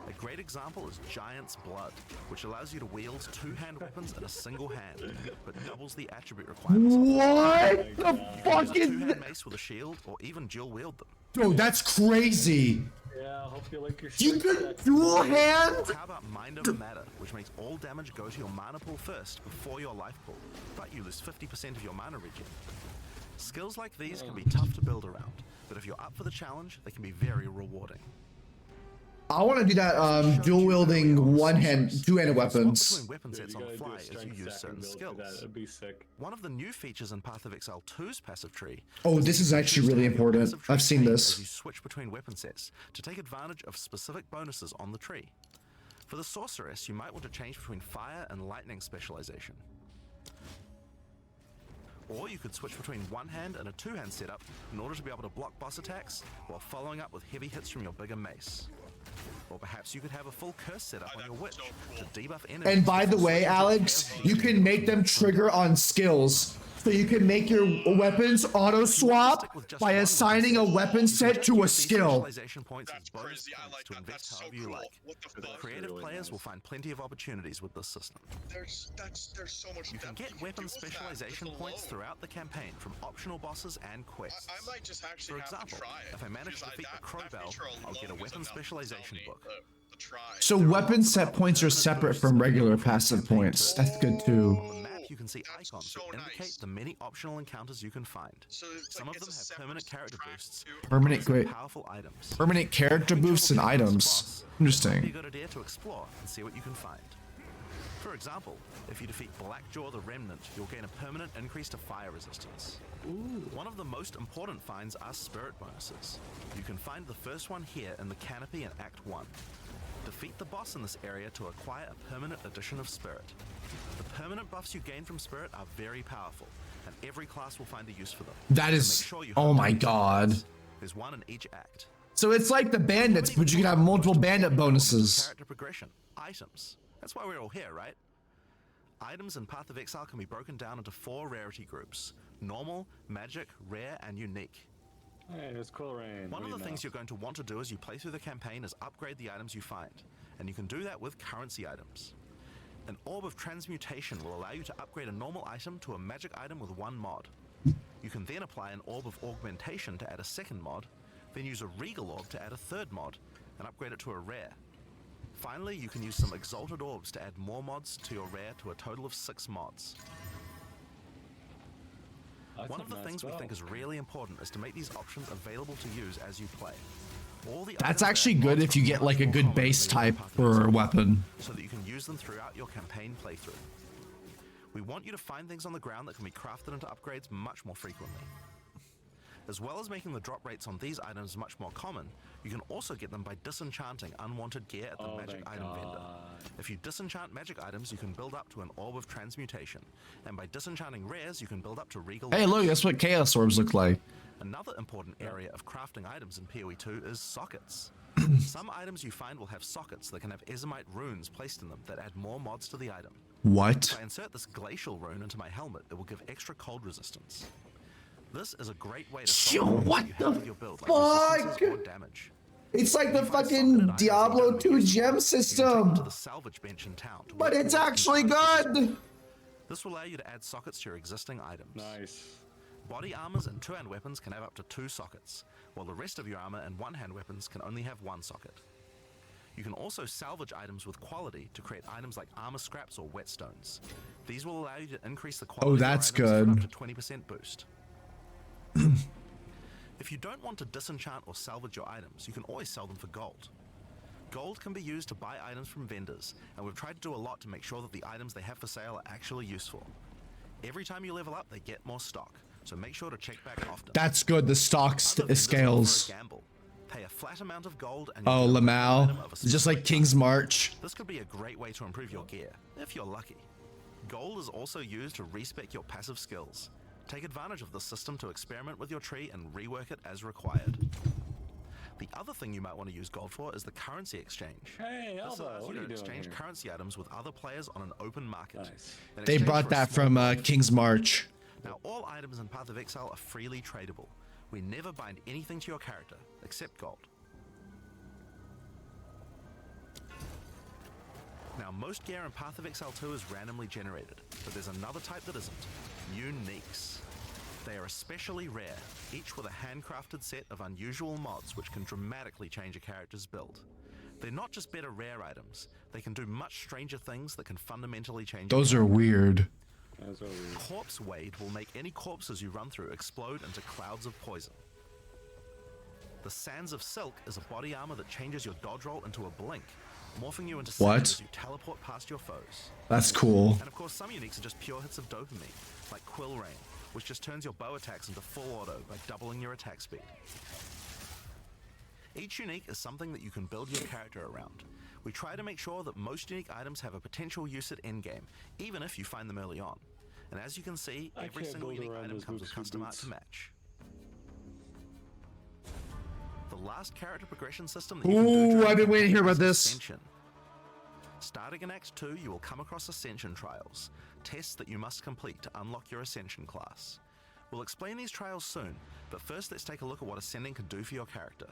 A great example is Giant's Blood, which allows you to wield two-hand weapons in a single hand, but doubles the attribute requirements. What the fuck Use a is two-hand that? mace with a shield, or even dual wield them. Dude, that's crazy. Yeah, I hope you like your You shit could set. dual hand? How about Mind Over Matter, which makes all damage go to your mana pool first before your life pool, but you lose 50% of your mana regen. Skills like these can be tough to build around, but if you're up for the challenge, they can be very rewarding. I want to do that dual wielding two-handed weapons. Swap between weapon Dude, sets you on the gotta do fly a as you strength use stack certain and build for skills. that. That'd be sick. One of the new features in Path of Exile 2's passive tree. Oh, this is actually really important. I've seen As you this. switch between weapon sets to take advantage of specific bonuses on the tree. For the sorceress, you might want to change between fire and lightning specialization. Or you could switch between one hand and a two-hand setup in order to be able to block boss attacks while following up with heavy hits from your bigger mace. Or perhaps you could have a full curse setup on your witch to debuff enemies. And by the way, Alex, you can make them trigger on skills. So you can make your weapons auto swap by assigning a weapon set to a skill. Specialization points as That's bonus crazy. I points like to that. invest That's so however you cool. like. What the fuck? Creative really players nice. will find plenty of opportunities with this system. There's so much. You can depth get can weapon do with that specialization just points alone. throughout the campaign from optional bosses and quests. I might just actually For example, have to try it. if I manage to because defeat the Crow that Bell, feature I'll get a alone is weapon enough to specialization tell me book. to try. So weapon set points are separate from regular passive points. That's good too. On the map, you can see That's icons so that indicate nice. the many optional encounters you can find. So it's Some like of them it's a have separate permanent character track boosts, to- Permanent some great. powerful items. Permanent character boosts and items. Might be a Interesting. good idea to explore and see what you can find. For example, if you defeat Blackjaw the Remnant, you'll gain a permanent increase to fire resistance. One of the most important finds are spirit bonuses. You can find the first one here in the canopy in Act 1. Defeat the boss in this area to acquire a permanent addition of spirit. The permanent buffs you gain from spirit are very powerful, and every class will find a use for them. That So is. make sure you Oh hunt my down these god. items. There's one in each act. So it's like the bandits, but you can have multiple bandit bonuses. Character progression. Items. That's why we're all here, right? Items in Path of Exile can be broken down into 4 rarity groups: normal, magic, rare, and unique. Hey, it's cool rain. One of the things you're going to want to do as you play through the campaign is upgrade the items you find, and you can do that with currency items. An Orb of Transmutation will allow you to upgrade a normal item to a magic item with 1 mod. You can then apply an Orb of Augmentation to add a second mod, then use a Regal Orb to add a third mod, and upgrade it to a rare. Finally, you can use some Exalted Orbs to add more mods to your rare to a total of 6 mods. One of the things we think is really important is to make these options available to use as you play. All the That's items that actually have good mods if you are get like a much more good common base than they are in type Path of for a Exile, weapon. so that you can use them throughout your campaign playthrough. We want you to find things on the ground that can be crafted into upgrades much more frequently. As well as making the drop rates on these items much more common, you can also get them by disenchanting unwanted gear at the magic item vendor. If you disenchant magic items, you can build up to an Orb of Transmutation, and by disenchanting rares, you can build up to Regal. Hey, look, that's what Chaos Orbs look like. Another important area of crafting items in PoE 2 is sockets. Some items you find will have sockets that can have Ezomite runes placed in them that add more mods to the item. What? If I insert this glacial rune into my helmet, it will give extra cold resistance. This is a great way to what the your build, fuck? or damage. It's like the fucking Diablo 2 gem system, To the salvage bench in town to but work it's towards actually good. This will allow you to add sockets to your existing items. Nice. Body armors and two-hand weapons can have up to 2 sockets, while the rest of your armor and one-hand weapons can only have 1 socket. You can also salvage items with quality to create items like armor scraps or whetstones. These will allow you to increase the quality Oh, of your that's items good. for up to 20% boost. If you don't want to disenchant or salvage your items, you can always sell them for gold. Gold can be used to buy items from vendors, and we've tried to do a lot to make sure that the items they have for sale are actually useful. Every time you level up, they get more stock, so make sure to check back often. That's good. The stock Other vendors scales. offer a gamble. Pay a flat amount of gold and Oh, you get a Lamau. item of a Just specific like King's March. This could be a great way to improve your gear, if you're lucky. Gold is also used to respec your passive skills. Take advantage of this system to experiment with your tree and rework it as required. The other thing you might want to use gold for is the currency exchange. Hey, This Elbow, allows what you are you to doing exchange here? currency items with other players on an open market. Nice. In They exchange brought for a that small from bonus. King's March. Now, all items in Path of Exile are freely tradable. We never bind anything to your character, except gold. Now, most gear in Path of Exile 2 is randomly generated, but there's another type that isn't. Uniques. They are especially rare, each with a handcrafted set of unusual mods which can dramatically change a character's build. They're not just better rare items, they can do much stranger things that can fundamentally change. Those are weird. That's what we... Corpse Wade will make any corpses you run through explode into clouds of poison. The Sands of Silk is a body armor that changes your dodge roll into a blink, morphing you into What? sands as you teleport past your foes. That's cool. And of course, some uniques are just pure hits of dopamine, like Quill Rain, which just turns your bow attacks into full auto by doubling your attack speed. Each unique is something that you can build your character around. We try to make sure that most unique items have a potential use at endgame, even if you find them early on. And as you can see, I every can't single build unique around item those comes with boots custom art boots. to match. The last character progression system that you can do Ooh, during I've been waiting to hear is about this. Ascension. Starting in Act 2, you will come across Ascension trials, tests that you must complete to unlock your Ascension class. We'll explain these trials soon, but first let's take a look at what Ascending can do for your character.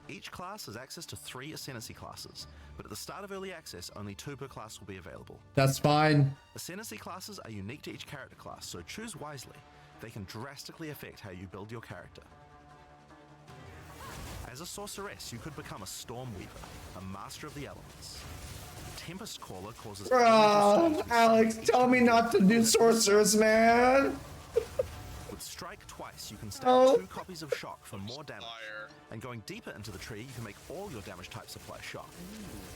Each class has access to 3 Ascendancy classes, but at the start of Early Access, only 2 per class will be available. That's fine. Ascendancy classes are unique to each character class, so choose wisely. They can drastically affect how you build your character. As a sorceress, you could become a Stormweaver, a master of the elements. Tempest Caller causes... Bro, Alex, tell me not to do sorcerers, man. With Strike twice, you can stack Oh. 2 copies of Shock for more damage. Fire. And going deeper into the tree, you can make all your damage types apply Shock.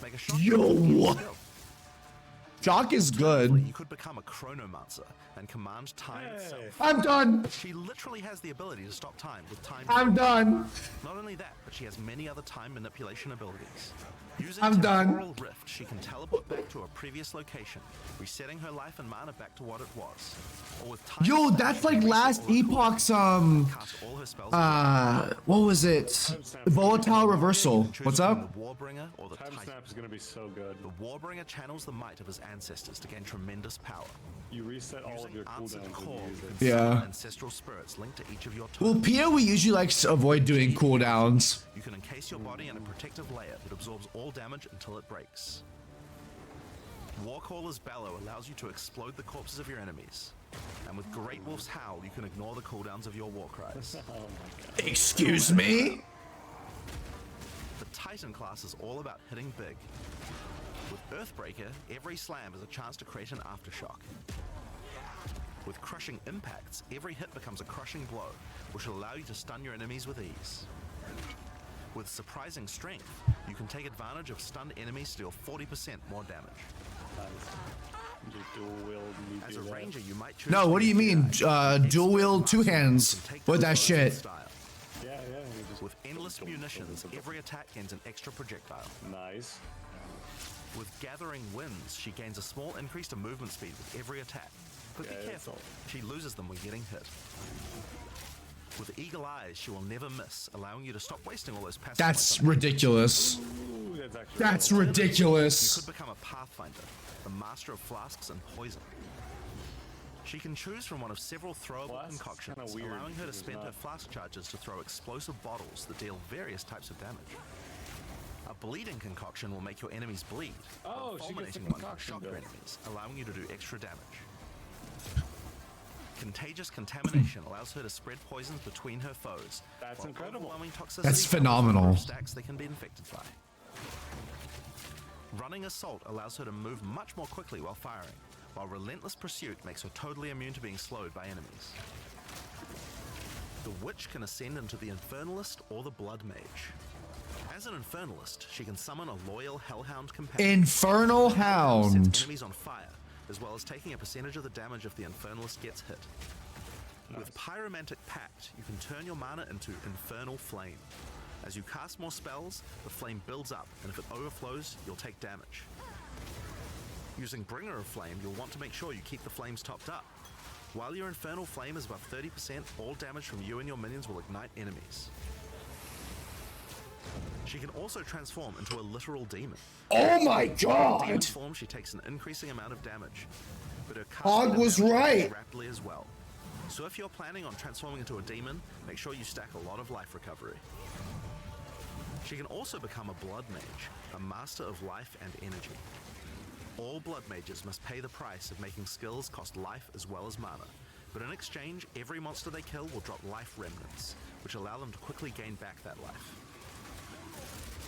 Make a Shock... Yo, with your what? skill. Jock is good. You could become a Chronomancer and command time itself. I'm done. She literally has the ability to stop time with time. I'm done. Not only that, but she has many other time manipulation abilities. Using I'm done. Temporal Rift, she can teleport back to a previous location, resetting her life and mana back to what it was. Or with time Yo, Stone, that's she like can reset last all her Epoch's, cooldowns, cast all her spells what was it? The Volatile Reversal. Choose What's between up? The Warbringer or the Time Titan. Snap is gonna be so good. The Warbringer channels the might of his ancestors to gain tremendous power. You reset all of your Answered cooldowns Core, when you use you it. can Yeah. summon ancestral spirits linked to each of your Well, totems. PoE usually likes to avoid doing cooldowns. You can encase your body in a protective layer that absorbs all damage until it breaks. Warcaller's Bellow allows you to explode the corpses of your enemies. And with Great Wolf's Howl, you can ignore the cooldowns of your war cries. Oh my god. Excuse me? The Titan class is all about hitting big. With Earthbreaker, every slam is a chance to create an aftershock. With Crushing Impacts, every hit becomes a crushing blow, which will allow you to stun your enemies with ease. With Surprising Strength, you can take advantage of stunned enemies to deal 40% more damage. Just dual wield me As do a that. ranger, you might choose. No, to what do you use mean? your Dual wield expert two hands marksman can take with that control of shit. style. Yeah, you just With endless munitions, every attack gains an extra projectile. nice. With Gathering Winds, she gains a small increase to movement speed with every attack. But be Yeah, careful, she loses them when getting hit. With Eagle Eyes, she will never miss, allowing you to stop wasting all those passive That's points on it. ridiculous. Ooh, that's actually That's cool. You ridiculous. could become a Pathfinder, the master of flasks and poison. She can choose from one of several throwable Well, that's concoctions, kinda weird, allowing her to because spend her not- flask charges to throw explosive bottles that deal various types of damage. A bleeding concoction will make your enemies bleed. Oh, while a she gets the fulminating one will concoction shock your built. enemies, allowing you to do extra damage. Contagious Contamination allows her to spread poisons between her foes. That's while incredible. overwhelming toxicity That's doubles the phenomenal. number of stacks they can be infected by. Running Assault allows her to move much more quickly while firing, while Relentless Pursuit makes her totally immune to being slowed by enemies. The Witch can ascend into the Infernalist or the Blood Mage. As an Infernalist, she can summon a loyal Hellhound companion. Infernal Sets Hound. enemies on fire, as well as taking a percentage of the damage if the Infernalist gets hit. With Pyromantic Pact, you can turn your mana into Infernal Flame. As you cast more spells, the flame builds up, and if it overflows, you'll take damage. Using Bringer of Flame, you'll want to make sure you keep the flames topped up. While your Infernal Flame is above 30%, all damage from you and your minions will ignite enemies. She can also transform into a literal demon. Oh my In demon god. form, she takes an increasing amount of damage, but her Og casting was damage right. grows rapidly as well. So if you're planning on transforming into a demon, make sure you stack a lot of life recovery. She can also become a Blood Mage, a master of life and energy. All Blood Mages must pay the price of making skills cost life as well as mana, but in exchange, every monster they kill will drop life remnants, which allow them to quickly gain back that life.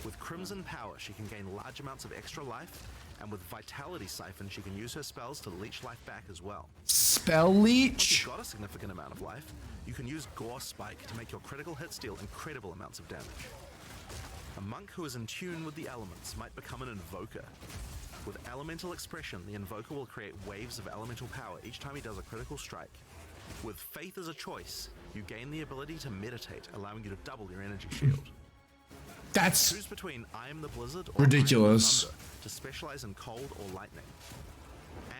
With Crimson Power, she can gain large amounts of extra life, and with Vitality Siphon, she can use her spells to leech life back as well. Spell Once leech. you've got a significant amount of life, you can use Gore Spike to make your critical hits deal incredible amounts of damage. A monk who is in tune with the elements might become an Invoker. With Elemental Expression, the Invoker will create waves of elemental power each time he does a critical strike. With Faith as a choice, you gain the ability to meditate, allowing you to double your energy shield. That's Choose between I Am the Blizzard or ridiculous. I Am the Thunder to specialize in cold or lightning.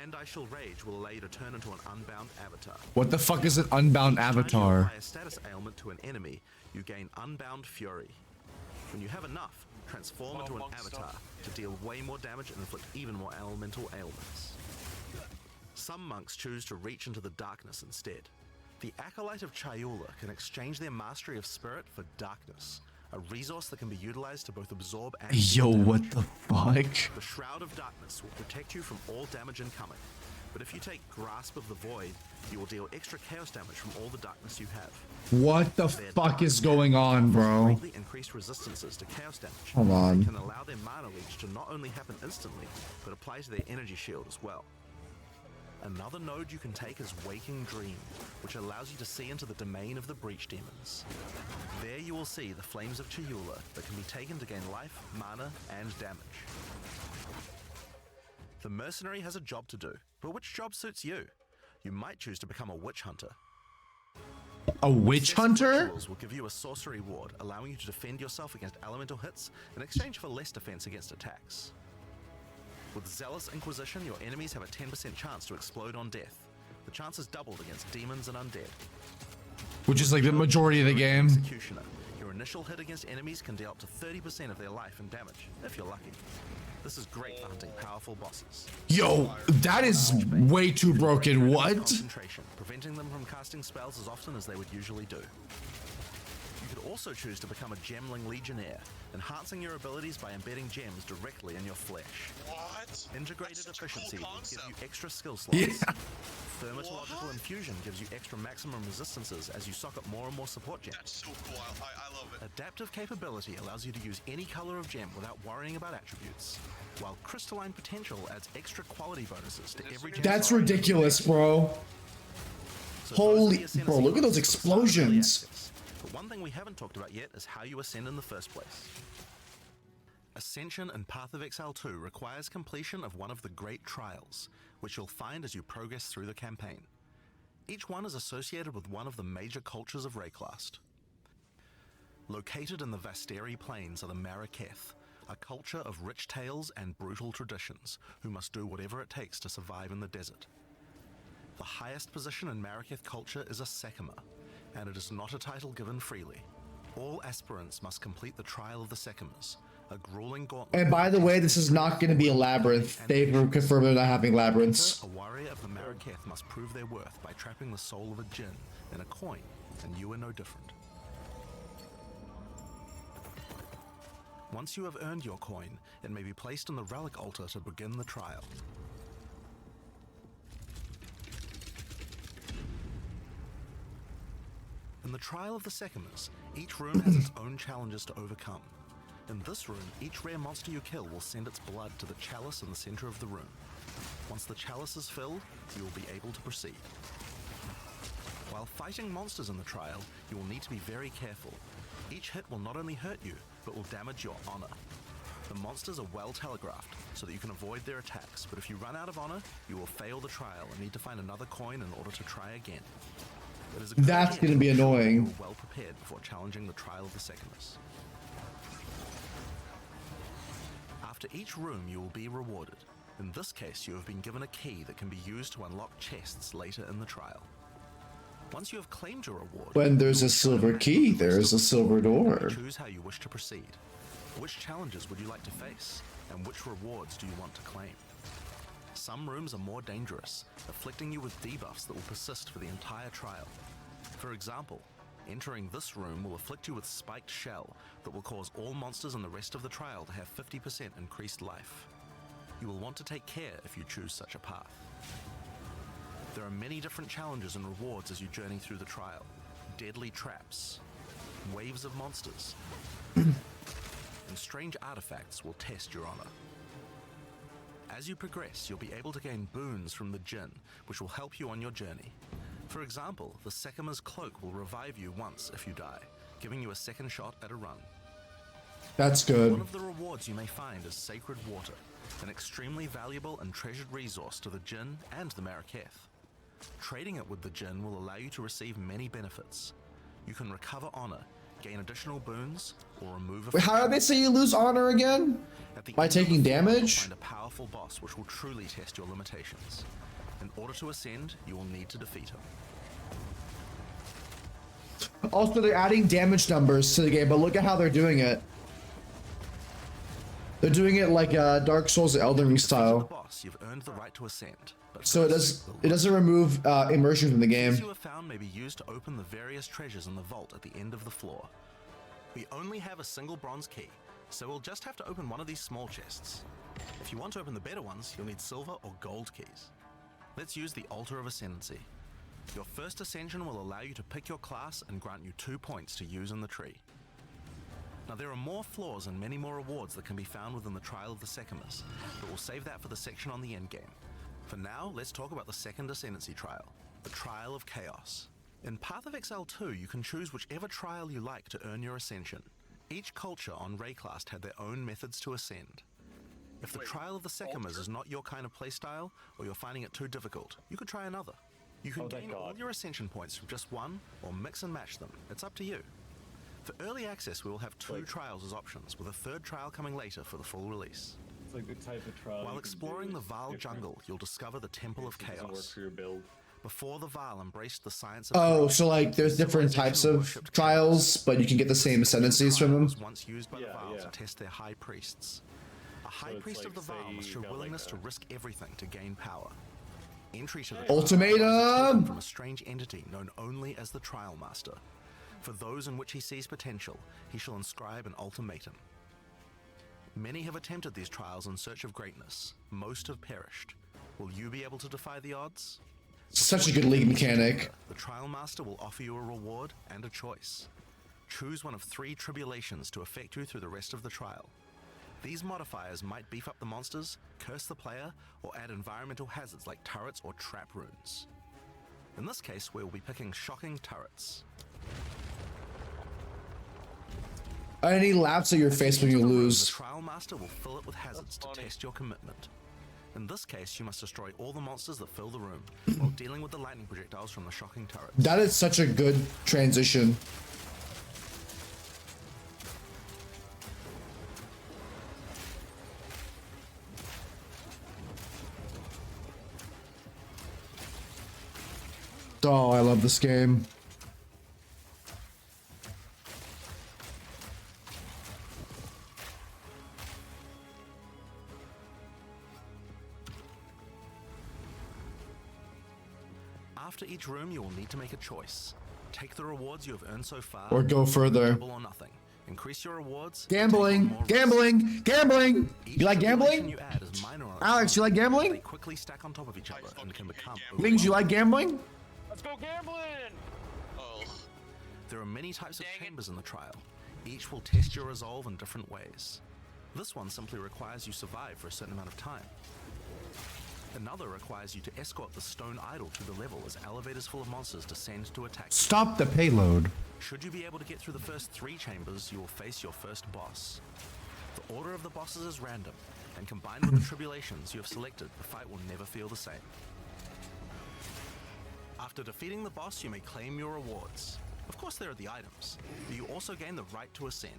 And I Shall Rage will allow you to turn into an unbound avatar. What the fuck is an unbound Each time you avatar? apply a status ailment to an enemy, you gain Unbound Fury. When you have enough, transform into an avatar to deal way more damage and inflict even more elemental ailments. Some monks choose to reach into the darkness instead. The Acolyte of Chayula can exchange their mastery of spirit for darkness, a resource that can be utilized to both absorb and Yo, deal what damage. the fuck? The Shroud of Darkness will protect you from all damage incoming, but if you take Grasp of the Void, you will deal extra chaos damage from all the darkness you have. What the Their fuck is dark going on, offers bro? greatly increased resistances to chaos damage. Hold on. They can allow their mana leech to not only happen instantly, but apply to their energy shield as well. Another node you can take is Waking Dream, which allows you to see into the domain of the Breach Demons. There you will see the Flames of Chayula that can be taken to gain life, mana, and damage. The Mercenary has a job to do, but which job suits you? You might choose to become a Witch Hunter. A witch Excessive hunter? rituals will give you a sorcery ward, allowing you to defend yourself against elemental hits in exchange for less defense against attacks. With Zealous Inquisition, your enemies have a 10% chance to explode on death. The chance is doubled against demons and undead. Which is like the majority of the game. Executioner, your initial hit against enemies can deal up to 30% of their life and damage, if you're lucky. This is great for hunting powerful bosses. Yo, that is way too broken. What? Concentration, preventing them from casting spells as often as they would usually do. You could also choose to become a Gemling Legionnaire, enhancing your abilities by embedding gems directly in your flesh. What? Integrated That's such a Efficiency cool will give concept. you extra skill slots. Yeah. Thermatological Infusion gives you extra maximum resistances as you sock up more and more support gems. That's so cool. I love it. Adaptive Capability allows you to use any color of gem without worrying about attributes, while Crystalline Potential adds extra quality bonuses to every gem. That's ridiculous, bro. So Holy- those are the ascent bro, look at those sequences for the start of early explosions. access. But one thing we haven't talked about yet is how you ascend in the first place. Ascension in Path of Exile 2 requires completion of one of the Great Trials, which you'll find as you progress through the campaign. Each one is associated with one of the major cultures of Rayclast. Located in the Vasteri Plains are the Maraketh, a culture of rich tales and brutal traditions, who must do whatever it takes to survive in the desert. The highest position in Maraketh culture is a Sekima, and it is not a title given freely. All aspirants must complete the Trial of the Sekimas, a grueling gauntlet. And by the way, this is not going to be a labyrinth. They've confirmed they're not having labyrinths. A warrior of the Maraketh must prove their worth by trapping the soul of a djinn in a coin, and you are no different. Once you have earned your coin, it may be placed on the relic altar to begin the trial. In the Trial of the Sekimas, each room has its own challenges to overcome. In this room, each rare monster you kill will send its blood to the chalice in the center of the room. Once the chalice is filled, you will be able to proceed. While fighting monsters in the trial, you will need to be very careful. Each hit will not only hurt you, but will damage your honor. The monsters are well telegraphed, so that you can avoid their attacks, but if you run out of honor, you will fail the trial and need to find another coin in order to try again. That's going to be annoying. You are well prepared before challenging the Trial of the Sekimas. After each room, you will be rewarded. In this case, you have been given a key that can be used to unlock chests later in the trial. Once you have claimed your reward, when there's a silver key, there's a silver door. Choose how you wish to proceed. Which challenges would you like to face, and which rewards do you want to claim? Some rooms are more dangerous, afflicting you with debuffs that will persist for the entire trial. For example, entering this room will afflict you with Spiked Shell that will cause all monsters in the rest of the trial to have 50% increased life. You will want to take care if you choose such a path. There are many different challenges and rewards as you journey through the trial. Deadly traps, waves of monsters, and strange artifacts will test your honor. As you progress, you'll be able to gain boons from the djinn, which will help you on your journey. For example, the Sekima's cloak will revive you once if you die, giving you a second shot at a run. That's good. One of the rewards you may find is Sacred Water, an extremely valuable and treasured resource to the djinn and the Maraketh. Trading it with the djinn will allow you to receive many benefits. You can recover honor, gain additional boons, or remove a... Wait, how did they say you lose honor again? By taking damage? Find a powerful boss which will truly test your limitations. In order to ascend, you will need to defeat him. Also, they're adding damage numbers to the game, but look at how they're doing it. They're doing it like Dark Souls Elden Ring style. Boss, you've earned the right to ascend. So it doesn't remove immersion from the game. You have found may be used to open the various treasures in the vault at the end of the floor. We only have a single bronze key, so we'll just have to open one of these small chests. If you want to open the better ones, you'll need silver or gold keys. Let's use the Altar of Ascendancy. Your first ascension will allow you to pick your class and grant you 2 points to use in the tree. Now there are more floors and many more rewards that can be found within the Trial of the Sekimas, but we'll save that for the section on the endgame. For now, let's talk about the second ascendancy trial, the Trial of Chaos. In Path of Exile 2, you can choose whichever trial you like to earn your ascension. Each culture on Rayclast had their own methods to ascend. If the Trial of the Sekimas is not your kind of playstyle, or you're finding it too difficult, you could try another. You can gain all your ascension points from just one, or mix and match them. It's up to you. For early access, we will have 2 trials as options, with a 3rd trial coming later for the full release. It's like the type of trial. While exploring the Vaal jungle, you'll discover the Temple of Chaos. Work for your build. Before the Vaal embraced the science of... Oh, so like there's different types of trials, but you can get the same ascendancies from them? Once used by the Vaal to test their high priests. A high priest of the Vaal must show willingness to risk everything to gain power. Entry to the Ultimatum from a strange entity known only as the Trial Master. For those in which he sees potential, he shall inscribe an ultimatum. Many have attempted these trials in search of greatness. Most have perished. Will you be able to defy the odds? Such a good league mechanic. The Trial Master will offer you a reward and a choice. Choose one of 3 tribulations to affect you through the rest of the trial. These modifiers might beef up the monsters, curse the player, or add environmental hazards like turrets or trap runes. In this case, we will be picking shocking turrets. Any laughs at your face when you lose. The Trial master will fill it with hazards to test your commitment. In this case, you must destroy all the monsters that fill the room while dealing with the lightning projectiles from the shocking turrets. That is such a good transition. Oh, I love this game. After each room, you will need to make a choice. Take the rewards you have earned so far, Or go further. double or nothing. Increase your rewards. Gambling, gambling, gambling. Each You like stipulation gambling? you add is minor on its Alex, you own. like gambling? They quickly stack on top of each other and can become Things you like gambling? Let's go gambling! Oh, There are many types of chambers in the trial. Each will test your resolve in different ways. This one simply requires you survive for a certain amount of time. Another requires you to escort the stone idol to the level as elevators full of monsters descend to attack you. Stop the payload. Should you be able to get through the first 3 chambers, you will face your first boss. The order of the bosses is random, and combined with the tribulations you have selected, the fight will never feel the same. After defeating the boss, you may claim your rewards. Of course, there are the items, but you also gain the right to ascend.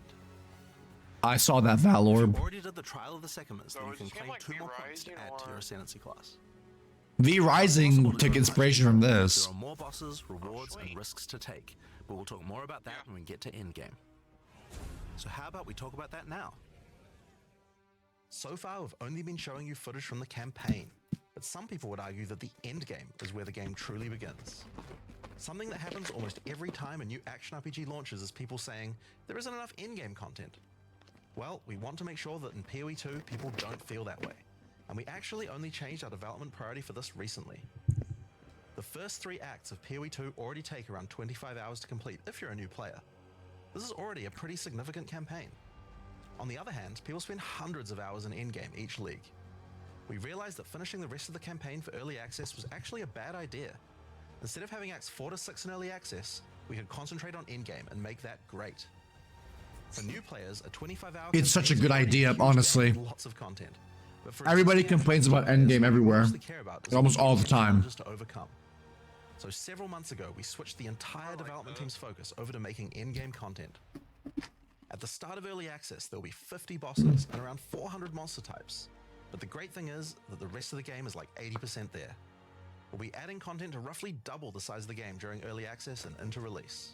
I saw that Val If orb. you already did the Trial of the Secondments, then you can claim 2 more points to add to your ascendancy class. V Rising took inspiration from this. There are more bosses, rewards, and risks to take, but we'll talk more about that when we get to endgame. So how about we talk about that now? So far, we've only been showing you footage from the campaign, but some people would argue that the endgame is where the game truly begins. Something that happens almost every time a new action RPG launches is people saying, there isn't enough endgame content. Well, we want to make sure that in POE 2, people don't feel that way. And we actually only changed our development priority for this recently. The first 3 acts of POE 2 already take around 25 hours to complete if you're a new player. This is already a pretty significant campaign. On the other hand, people spend hundreds of hours in endgame each league. We realized that finishing the rest of the campaign for early access was actually a bad idea. Instead of having acts 4 to 6 in early access, we could concentrate on endgame and make that great. For new players, a 25-hour It's such a good campaign is idea, huge game honestly. with lots of content. But for Everybody existing complains action about players, endgame what we everywhere. mostly care about is Almost all the time. challenges to overcome. So several months ago, we switched the entire development team's focus over to making endgame content. At the start of early access, there will be 50 bosses and around 400 monster types. But the great thing is that the rest of the game is like 80% there. We'll be adding content to roughly double the size of the game during early access and into release.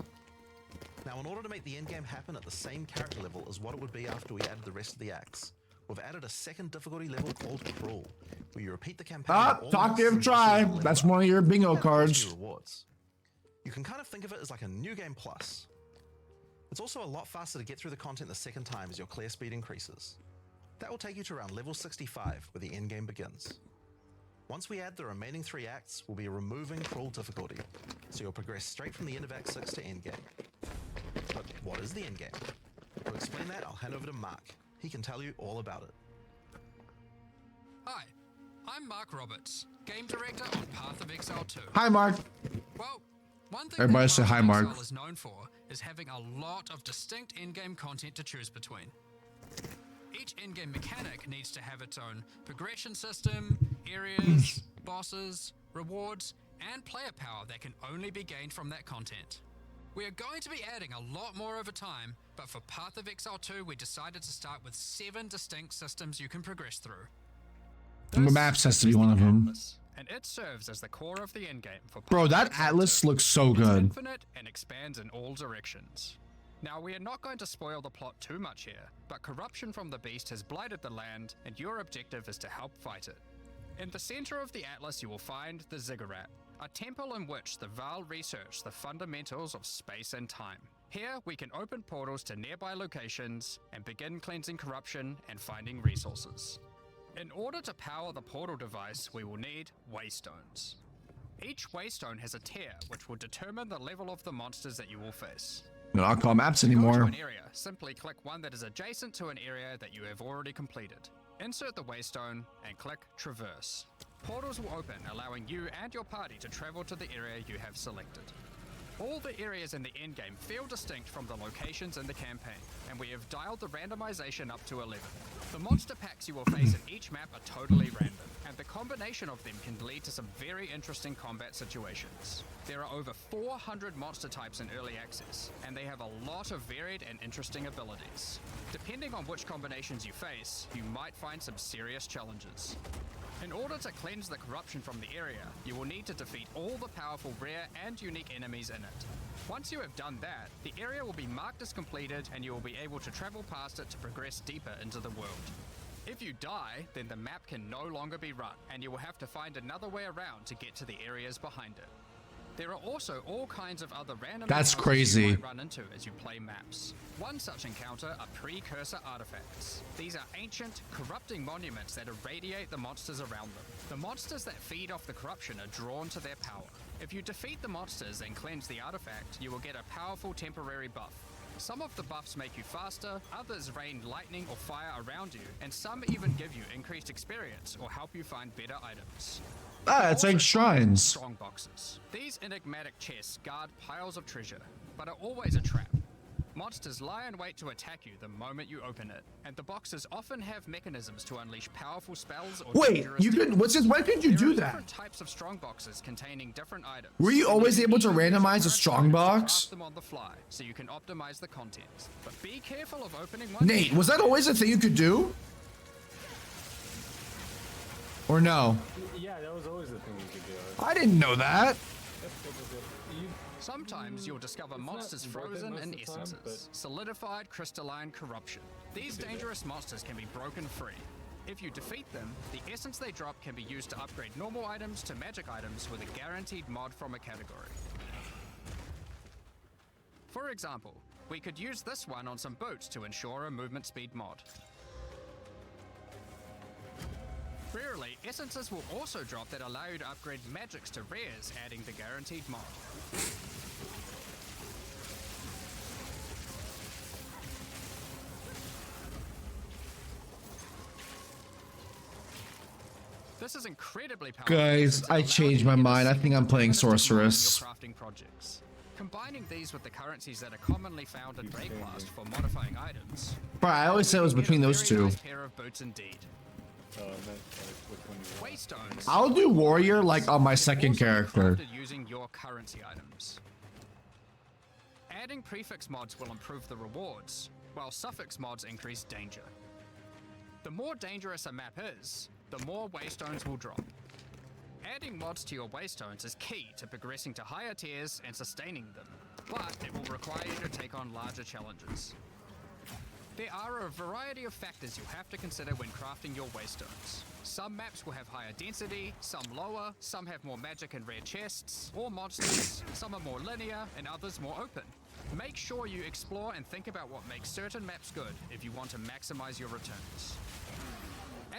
Now, in order to make the endgame happen at the same character level as what it would be after we added the rest of the acts, we've added a second difficulty level called Cruel, where you repeat the campaign. Ah, with all talk monsters give and try. bosses at That's level one of your bingo up, and of course, cards. new rewards. You can kind of think of it as like a new game plus. It's also a lot faster to get through the content the second time as your clear speed increases. That will take you to around level 65, where the endgame begins. Once we add the remaining 3 acts, we'll be removing Cruel difficulty, so you'll progress straight from the end of Act 6 to endgame. But what is the endgame? To explain that, I'll hand over to Mark. He can tell you all about it. Hi, I'm Mark Roberts, Game Director on Path of Exile 2. Hi, Mark. Well, one thing Everybody that say Path hi, of Mark. Exile is known for is having a lot of distinct in-game content to choose between. Each in-game mechanic needs to have its own progression system, areas, bosses, rewards, and player power that can only be gained from that content. We are going to be adding a lot more over time, but for Path of Exile 2 we decided to start with 7 distinct systems you can progress through. The maps has to be one of them. And it serves as the core of the endgame for Bro, Path of that Exile atlas 2. looks so It's good. infinite and expands in all directions. Now, we are not going to spoil the plot too much here, but corruption from the beast has blighted the land, and your objective is to help fight it. In the center of the atlas you will find the Ziggurat, a temple in which the Val research the fundamentals of space and time. Here, we can open portals to nearby locations and begin cleansing corruption and finding resources. In order to power the portal device, we will need waystones. Each waystone has a tier, which will determine the level of the monsters that you will face. They're not called maps To go to anymore. an area, simply click one that is adjacent to an area that you have already completed. Insert the waystone and click Traverse. Portals will open, allowing you and your party to travel to the area you have selected. All the areas in the endgame feel distinct from the locations in the campaign, and we have dialed the randomization up to 11. The monster packs you will face in each map are totally random, and the combination of them can lead to some very interesting combat situations. There are over 400 monster types in early access, and they have a lot of varied and interesting abilities. Depending on which combinations you face, you might find some serious challenges. In order to cleanse the corruption from the area, you will need to defeat all the powerful rare and unique enemies in it. Once you have done that, the area will be marked as completed and you will be able to travel past it to progress deeper into the world. If you die, then the map can no longer be run, and you will have to find another way around to get to the areas behind it. There are also all kinds of other random That's encounters crazy. you might run into as you play maps. One such encounter are precursor artifacts. These are ancient, corrupting monuments that irradiate the monsters around them. The monsters that feed off the corruption are drawn to their power. If you defeat the monsters and cleanse the artifact, you will get a powerful temporary buff. Some of the buffs make you faster, others rain lightning or fire around you, and some even give you increased experience or help you find better items. Ah, it's like shrines. Strong boxes. These enigmatic chests guard piles of treasure, but are always a trap. Monsters lie in wait to attack you the moment you open it, and the boxes often have mechanisms to unleash powerful spells or Wait, dangerous you could, what's this, why couldn't you There do are that? different types of strong boxes containing different items. Were you always able to randomize a strong box? Craft them on the fly, so you can optimize the contents. But be careful of opening one. Nate, was that always a thing you could do? Or no? Yeah, that was always the thing you could do. I didn't know that. Sometimes you'll discover monsters frozen in essences, solidified crystalline corruption. These dangerous monsters can be broken free. If you defeat them, the essence they drop can be used to upgrade normal items to magic items with a guaranteed mod from a category. For example, we could use this one on some boots to ensure a movement speed mod. Rarely, essences will also drop that allow you to upgrade magics to rares, adding the guaranteed mod. This is incredibly powerful. Guys, I changed my mind. I think I'm playing Sorceress. Crafting projects. Combining these with the currencies that are commonly found in Rayclast for modifying items. Bro, I always said it was between those two. Nice pair of boots indeed. Waystones. I'll do warrior like on my second character. Using your currency items. Adding prefix mods will improve the rewards, while suffix mods increase danger. The more dangerous a map is, the more waystones will drop. Adding mods to your waystones is key to progressing to higher tiers and sustaining them, but it will require you to take on larger challenges. There are a variety of factors you'll have to consider when crafting your waystones. Some maps will have higher density, some lower, some have more magic and rare chests, or monsters, some are more linear, and others more open. Make sure you explore and think about what makes certain maps good if you want to maximize your returns.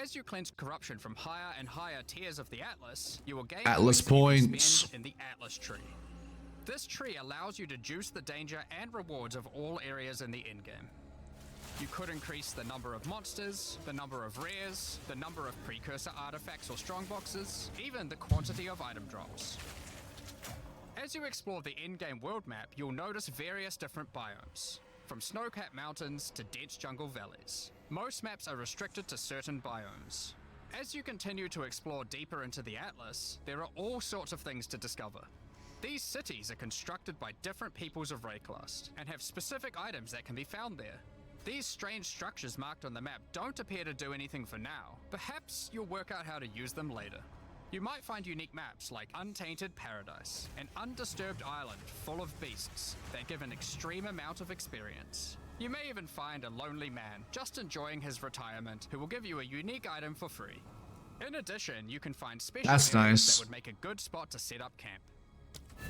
As you cleanse corruption from higher and higher tiers of the Atlas, you will gain Atlas points in the Atlas tree. This tree allows you to juice the danger and rewards of all areas in the endgame. You could increase the number of monsters, the number of rares, the number of precursor artifacts or strongboxes, even the quantity of item drops. As you explore the in-game world map, you'll notice various different biomes, from snow-capped mountains to dense jungle valleys. Most maps are restricted to certain biomes. As you continue to explore deeper into the Atlas, there are all sorts of things to discover. These cities are constructed by different peoples of Rayclast, and have specific items that can be found there. These strange structures marked on the map don't appear to do anything for now. Perhaps you'll work out how to use them later. You might find unique maps like Untainted Paradise, an undisturbed island full of beasts that give an extreme amount of experience. You may even find a lonely man just enjoying his retirement who will give you a unique item for free. In addition, you can find special areas nice. that would make a good spot to set up camp.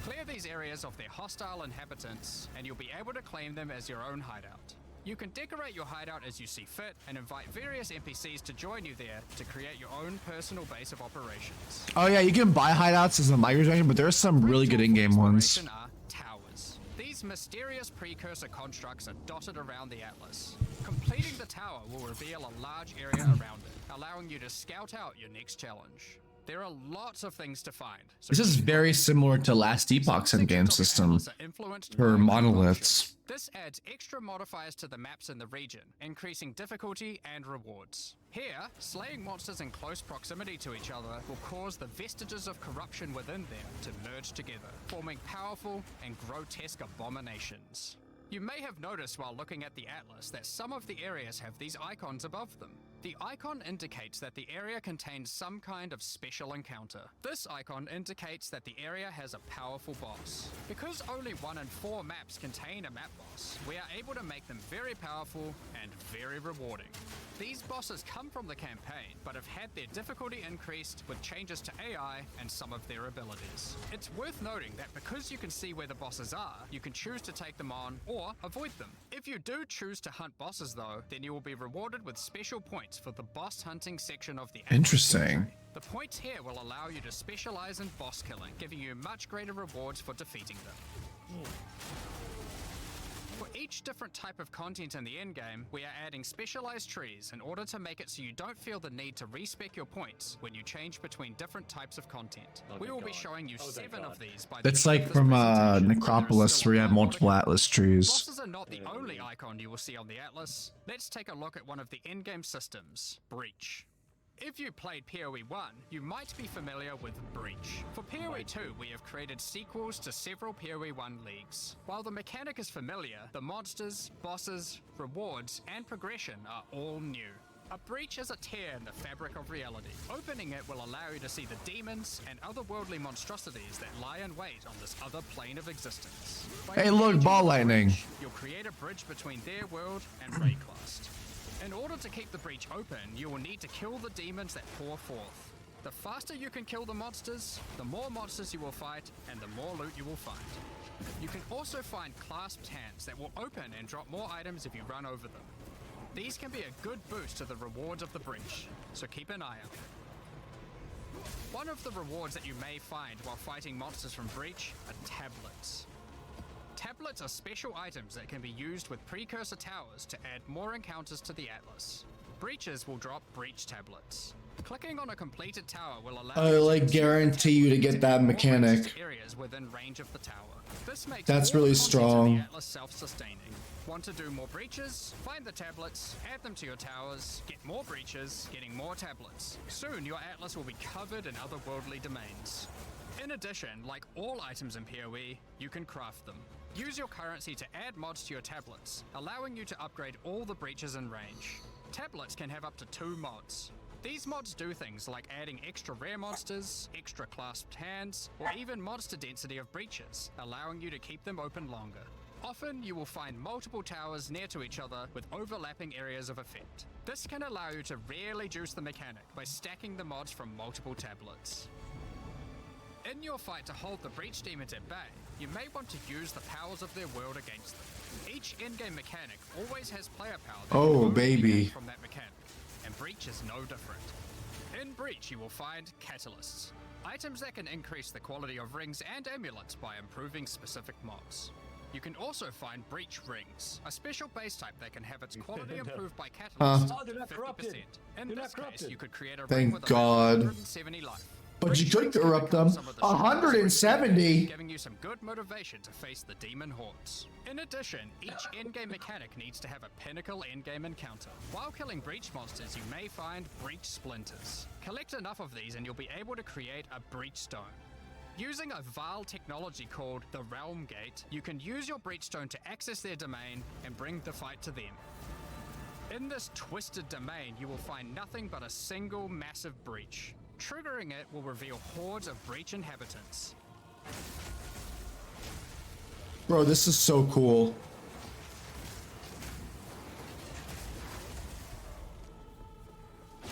Clear these areas of their hostile inhabitants, and you'll be able to claim them as your own hideout. You can decorate your hideout as you see fit and invite various NPCs to join you there to create your own personal base of operations. Oh yeah, you can buy hideouts as a microtransaction, but there are some really good in-game ones. Are towers. These mysterious precursor constructs are dotted around the Atlas. Completing the tower will reveal a large area around it, allowing you to scout out your next challenge. There are lots of things to find. So This is very similar to Last Epoch's endgame system for monoliths. This adds extra modifiers to the maps in the region, increasing difficulty and rewards. Here, slaying monsters in close proximity to each other will cause the vestiges of corruption within them to merge together, forming powerful and grotesque abominations. You may have noticed while looking at the atlas that some of the areas have these icons above them. The icon indicates that the area contains some kind of special encounter. This icon indicates that the area has a powerful boss. Because only 1 in 4 maps contain a map boss, we are able to make them very powerful and very rewarding. These bosses come from the campaign, but have had their difficulty increased with changes to AI and some of their abilities. It's worth noting that because you can see where the bosses are, you can choose to take them on or avoid them. If you do choose to hunt bosses though, then you will be rewarded with special points for the boss hunting section of the atlas. Interesting. The points here will allow you to specialize in boss killing, giving you much greater rewards for defeating them. For each different type of content in the endgame, we are adding specialized trees in order to make it so you don't feel the need to respec your points when you change between different types of content. We will be showing you 7 of these by the That's end like of this from presentation, Necropolis where you have multiple atlas trees. Bosses are not the only icon you will see on the atlas. Let's take a look at one of the in-game systems, Breach. If you played POE 1, you might be familiar with Breach. For POE 2, we have created sequels to several POE 1 leagues. While the mechanic is familiar, the monsters, bosses, rewards, and progression are all new. A breach is a tear in the fabric of reality. Opening it will allow you to see the demons and otherworldly monstrosities that lie in wait on this other plane of existence. By Hey, look, ball engaging the lightning. breach, you'll create a bridge between their world and Rayclast. In order to keep the breach open, you will need to kill the demons that pour forth. The faster you can kill the monsters, the more monsters you will fight, and the more loot you will find. You can also find clasped hands that will open and drop more items if you run over them. These can be a good boost to the rewards of the breach, so keep an eye out. One of the rewards that you may find while fighting monsters from Breach are tablets. Tablets are special items that can be used with precursor towers to add more encounters to the atlas. Breaches will drop breach tablets. Clicking on a completed tower will allow I like guarantee you to get that mechanic. areas within range of the tower. This makes That's all really content in strong. the atlas self-sustaining. Want to do more breaches? Find the tablets, add them to your towers, get more breaches, getting more tablets. Soon your atlas will be covered in otherworldly domains. In addition, like all items in PoE, you can craft them. Use your currency to add mods to your tablets, allowing you to upgrade all the breaches in range. Tablets can have up to 2 mods. These mods do things like adding extra rare monsters, extra clasped hands, or even monster density of breaches, allowing you to keep them open longer. Often you will find multiple towers near to each other with overlapping areas of effect. This can allow you to really juice the mechanic by stacking the mods from multiple tablets. In your fight to hold the breach demons at bay, you may want to use the powers of their world against them. Each in-game mechanic always has player power that Oh, you only baby. get from that mechanic, and Breach is no different. In Breach you will find catalysts, items that can increase the quality of rings and amulets by improving specific mods. You can also find Breach Rings, a special base type that can have its quality improved by catalysts Oh, they're not 50%. corrupted. In They're this not case, corrupted. you could create a ring Thank with God. 170 life. But you Breach could rings can corrupt become them. some of the strongest 170. giving you some good motivation to face the demon hordes. In addition, each in-game mechanic needs to have a pinnacle in-game encounter. While killing breach monsters, you may find breach splinters. Collect enough of these and you'll be able to create a breach stone. Using a Vaal technology called the Realm Gate, you can use your breach stone to access their domain and bring the fight to them. In this twisted domain, you will find nothing but a single massive breach. Triggering it will reveal hordes of breach inhabitants. Bro, this is so cool.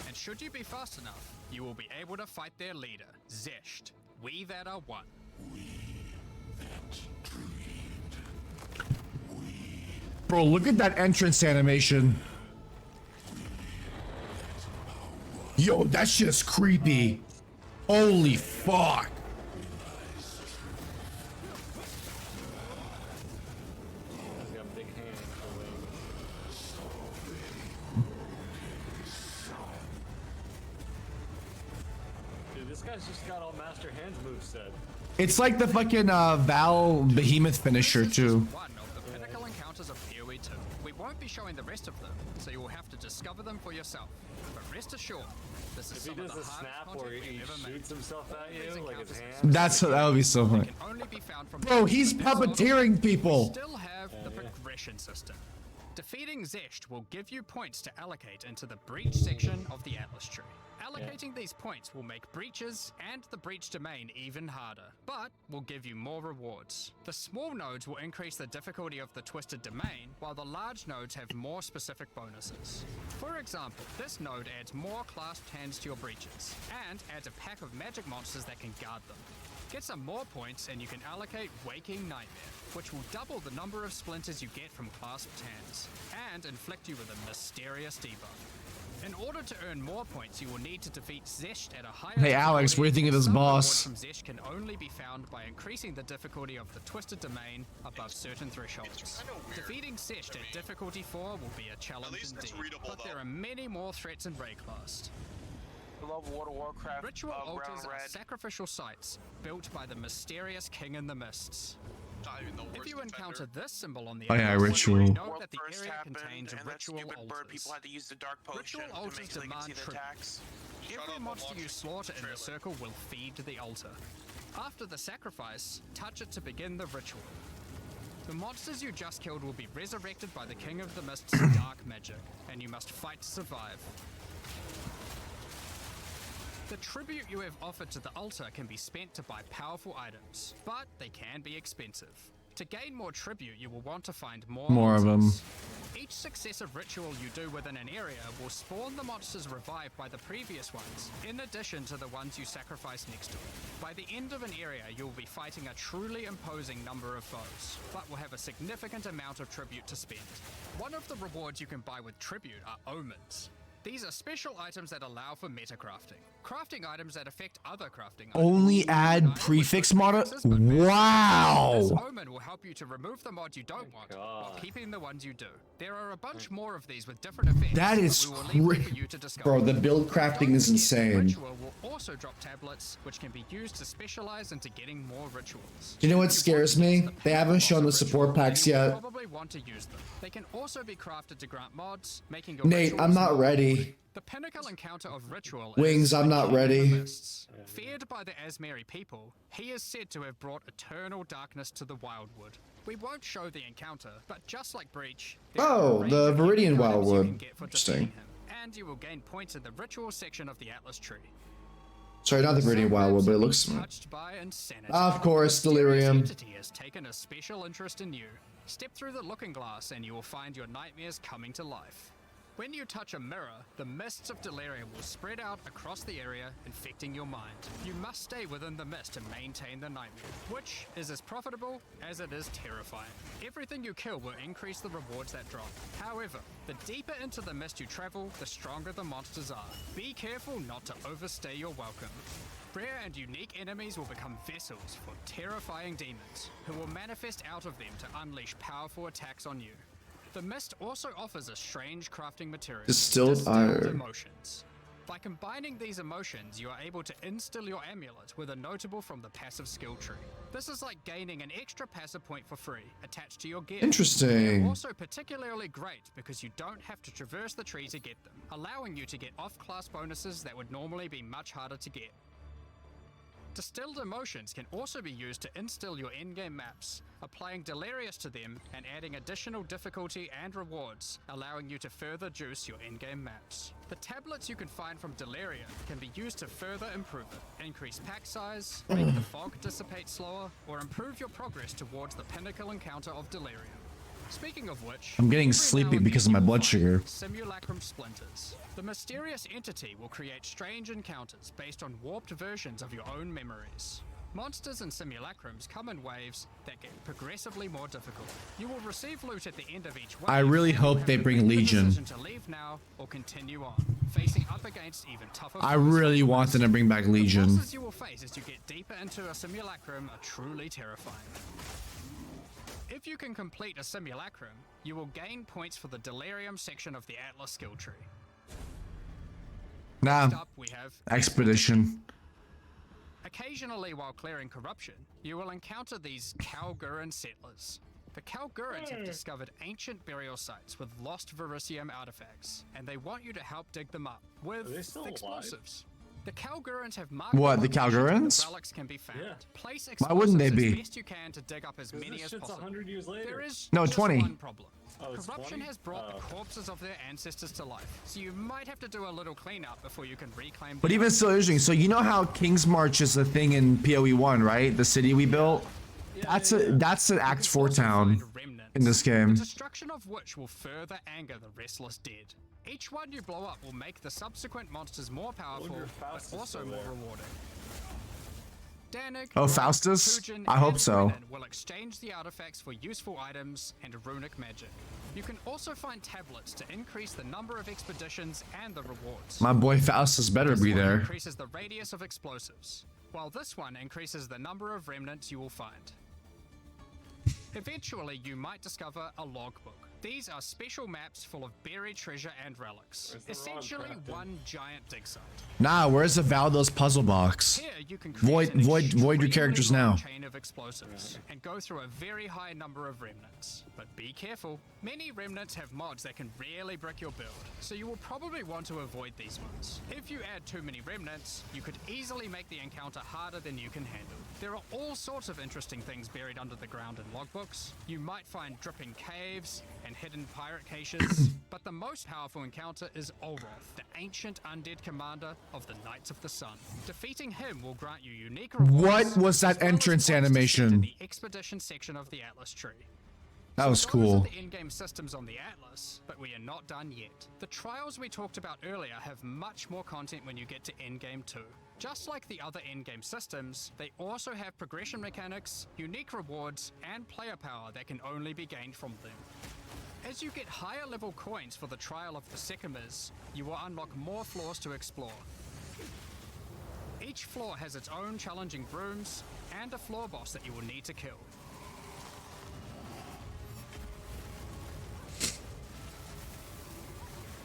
And should you be fast enough, you will be able to fight their leader, Zesht. We that are one. Bro, look at that entrance animation. Yo, that shit is creepy. Holy fuck. He's got big hands for wings. Dude, this guy guy's just got all Master Hands moveset. It's like the fucking Val Behemoth finisher too. One of the pinnacle encounters of POE 2. We won't be showing the rest of them, so you will have to discover them for yourself. But rest assured, this is If some he of does the a hardest snap content where he we've ever made. shoots himself at you, like his hand. That would be so funny. Can only be found from Bro, he's puppeteering We people. still have the progression system. Defeating Zesht will give you points to allocate into the breach section of the Atlas tree. Allocating these points will make breaches and the breach domain even harder, but will give you more rewards. The small nodes will increase the difficulty of the twisted domain, while the large nodes have more specific bonuses. For example, this node adds more clasped hands to your breaches, and adds a pack of magic monsters that can guard them. Get some more points and you can allocate Waking Nightmare, which will double the number of splinters you get from clasped hands, and inflict you with a mysterious debuff. In order to earn more points, you will need to defeat Zesht at a higher Hey Alex, what do you think of this Some boss? rewards from Zesht can only be found by increasing the difficulty of the twisted domain above certain thresholds. Defeating Zesht at difficulty 4 will be a challenge indeed, but there are many more threats in Rayclast. Love World of Warcraft. Ritual altars Brown are Red. sacrificial sites built by the mysterious King in the Mists. If you encounter this symbol on the Oh yeah, atlas, ritual. note that the First area happened, contains and that ritual stupid bird altars. people had to use the dark potion Ritual to altars make so they could demand see the tribute. attacks. Every monster you slaughter in the circle will feed the altar. After the sacrifice, touch it to begin the ritual. The monsters you just killed will be resurrected by the King of the Mist's dark magic, and you must fight to survive. The tribute you have offered to the altar can be spent to buy powerful items, but they can be expensive. To gain more tribute, you will want to find more of them. altars. Each successive ritual you do within an area will spawn the monsters revived by the previous ones, in addition to the ones you sacrifice next to it. By the end of an area, you will be fighting a truly imposing number of foes, but will have a significant amount of tribute to spend. One of the rewards you can buy with tribute are omens. These are special items that allow for meta crafting. Crafting items that affect other crafting items. Only add prefix mod. This Wow. omen will help you to remove the mod you don't want, while keeping the ones you do. There are a bunch more of these with different effects. That is but we will leave them for you to discover. Bro, the build crafting is insane. Ritual will also drop tablets, which can be used to specialize into getting more rituals. Do you know what scares me? They haven't shown the support packs You will yet. probably want to use them. They can also be crafted to grant mods, making your Nate, I'm rituals not more ready. The pinnacle encounter of Ritual Wings, is I'm the not King of the ready. Mists. Feared by the Asmeri people, he is said to have brought eternal darkness to the Wildwood. We won't show the encounter, but just like Breach, there are a Oh, range the of Viridian unique items you Wildwood. can get for Interesting. defeating him, and you will gain points in the Ritual section of the Atlas tree. Sorry, not the Viridian Wildwood, but it looks. Touched by insanity. Of course, The mysterious Delirium. entity has taken a special interest in you. Step through the looking glass and you will find your nightmares coming to life. When you touch a mirror, the mists of delirium will spread out across the area, infecting your mind. You must stay within the mist to maintain the nightmare, which is as profitable as it is terrifying. Everything you kill will increase the rewards that drop. However, the deeper into the mist you travel, the stronger the monsters are. Be careful not to overstay your welcome. Rare and unique enemies will become vessels for terrifying demons, who will manifest out of them to unleash powerful attacks on you. The mist also offers a strange crafting material. Distilled iron. Emotions. By combining these emotions, you are able to instill your amulet with a notable from the passive skill tree. This is like gaining an extra passive point for free, attached to your gear. Interesting. They're also particularly great because you don't have to traverse the tree to get them, allowing you to get off-class bonuses that would normally be much harder to get. Distilled emotions can also be used to instill your in-game maps, applying Delirious to them and adding additional difficulty and rewards, allowing you to further juice your in-game maps. The tablets you can find from Delirium can be used to further improve it, increase pack size, make the fog dissipate slower, or improve your progress towards the pinnacle encounter of Delirium. Speaking of which, I'm getting every sleepy now and because then of my you will blood find sugar. Simulacrum splinters. The mysterious entity will create strange encounters based on warped versions of your own memories. Monsters and simulacrums come in waves that get progressively more difficult. You will receive loot at the end of each wave. I really and you hope have they to bring make the Legion. decision to leave now or continue on, facing up against even tougher I foes. really want them to bring back The Legion. bosses you will face as you get deeper into a simulacrum are truly terrifying. If you can complete a simulacrum, you will gain points for the Delirium section of the Atlas skill tree. Nah. Next up, we have Expedition. Occasionally, while clearing corruption, you will encounter these Kalguran settlers. The Kalgurans have discovered ancient burial sites with lost Verisium artifacts, and they want you to help dig them up with Are they still alive? explosives. The Kalgurans have marked What, the locations where Kalgurans? relics can be found. Yeah. Place Why wouldn't they explosives be? as best you can to dig up as many this as shit's possible. 100 years later. There is No, just 20. one problem. Oh, it's Corruption 20? has brought the corpses of their ancestors to life, so you might have to do a little cleanup before you can reclaim But them. even still interesting. So you know how King's March is a thing in POE 1, right? The city we built. That's an Act 4 town in this game. The destruction of which will further anger the restless dead. Each one you blow up will make the subsequent monsters more powerful, but also more rewarding. Danig, Oh, Faustus? Fujin, I hope and so. Brennan will exchange the artifacts for useful items and runic magic. You can also find tablets to increase the number of expeditions and the rewards. My boy Faustus better This be one there. increases the radius of explosives, while this one increases the number of remnants you will find. Eventually, you might discover a logbook. These are special maps full of buried treasure and relics. Where's the wrong Essentially, crafting? one giant dig site. Nah, where's the Valdo's puzzle box? Here, you can Void your characters now. chain of explosives and go through a very high number of remnants. But be careful. Many remnants have mods that can really brick your build, so you will probably want to avoid these ones. If you add too many remnants, you could easily make the encounter harder than you can handle. There are all sorts of interesting things buried under the ground in logbooks. You might find dripping caves and hidden pirate caches, but the most powerful encounter is Olroth, the ancient undead commander of the Knights of the Sun. Defeating him will grant you unique rewards. What was that as well as entrance points to send to animation? the expedition section of the Atlas tree. That was Those cool. are the in-game systems on the Atlas, but we are not done yet. The trials we talked about earlier have much more content when you get to endgame too. Just like the other endgame systems, they also have progression mechanics, unique rewards, and player power that can only be gained from them. As you get higher level coins for the Trial of the Sycamores, you will unlock more floors to explore. Each floor has its own challenging rooms and a floor boss that you will need to kill.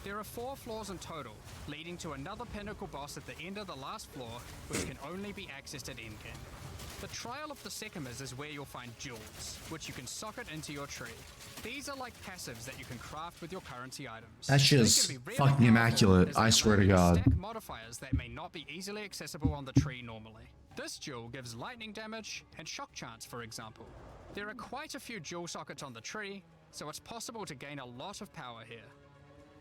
There are 4 floors in total, leading to another pinnacle boss at the end of the last floor, which can only be accessed at endgame. The Trial of the Sycamores is where you'll find jewels, which you can socket into your tree. These are like passives that you can craft with your currency items. That shit They is can be really fucking powerful immaculate, as they I swear to allow you God. stack modifiers that may not be easily accessible on the tree normally. This jewel gives lightning damage and shock chance, for example. There are quite a few jewel sockets on the tree, so it's possible to gain a lot of power here.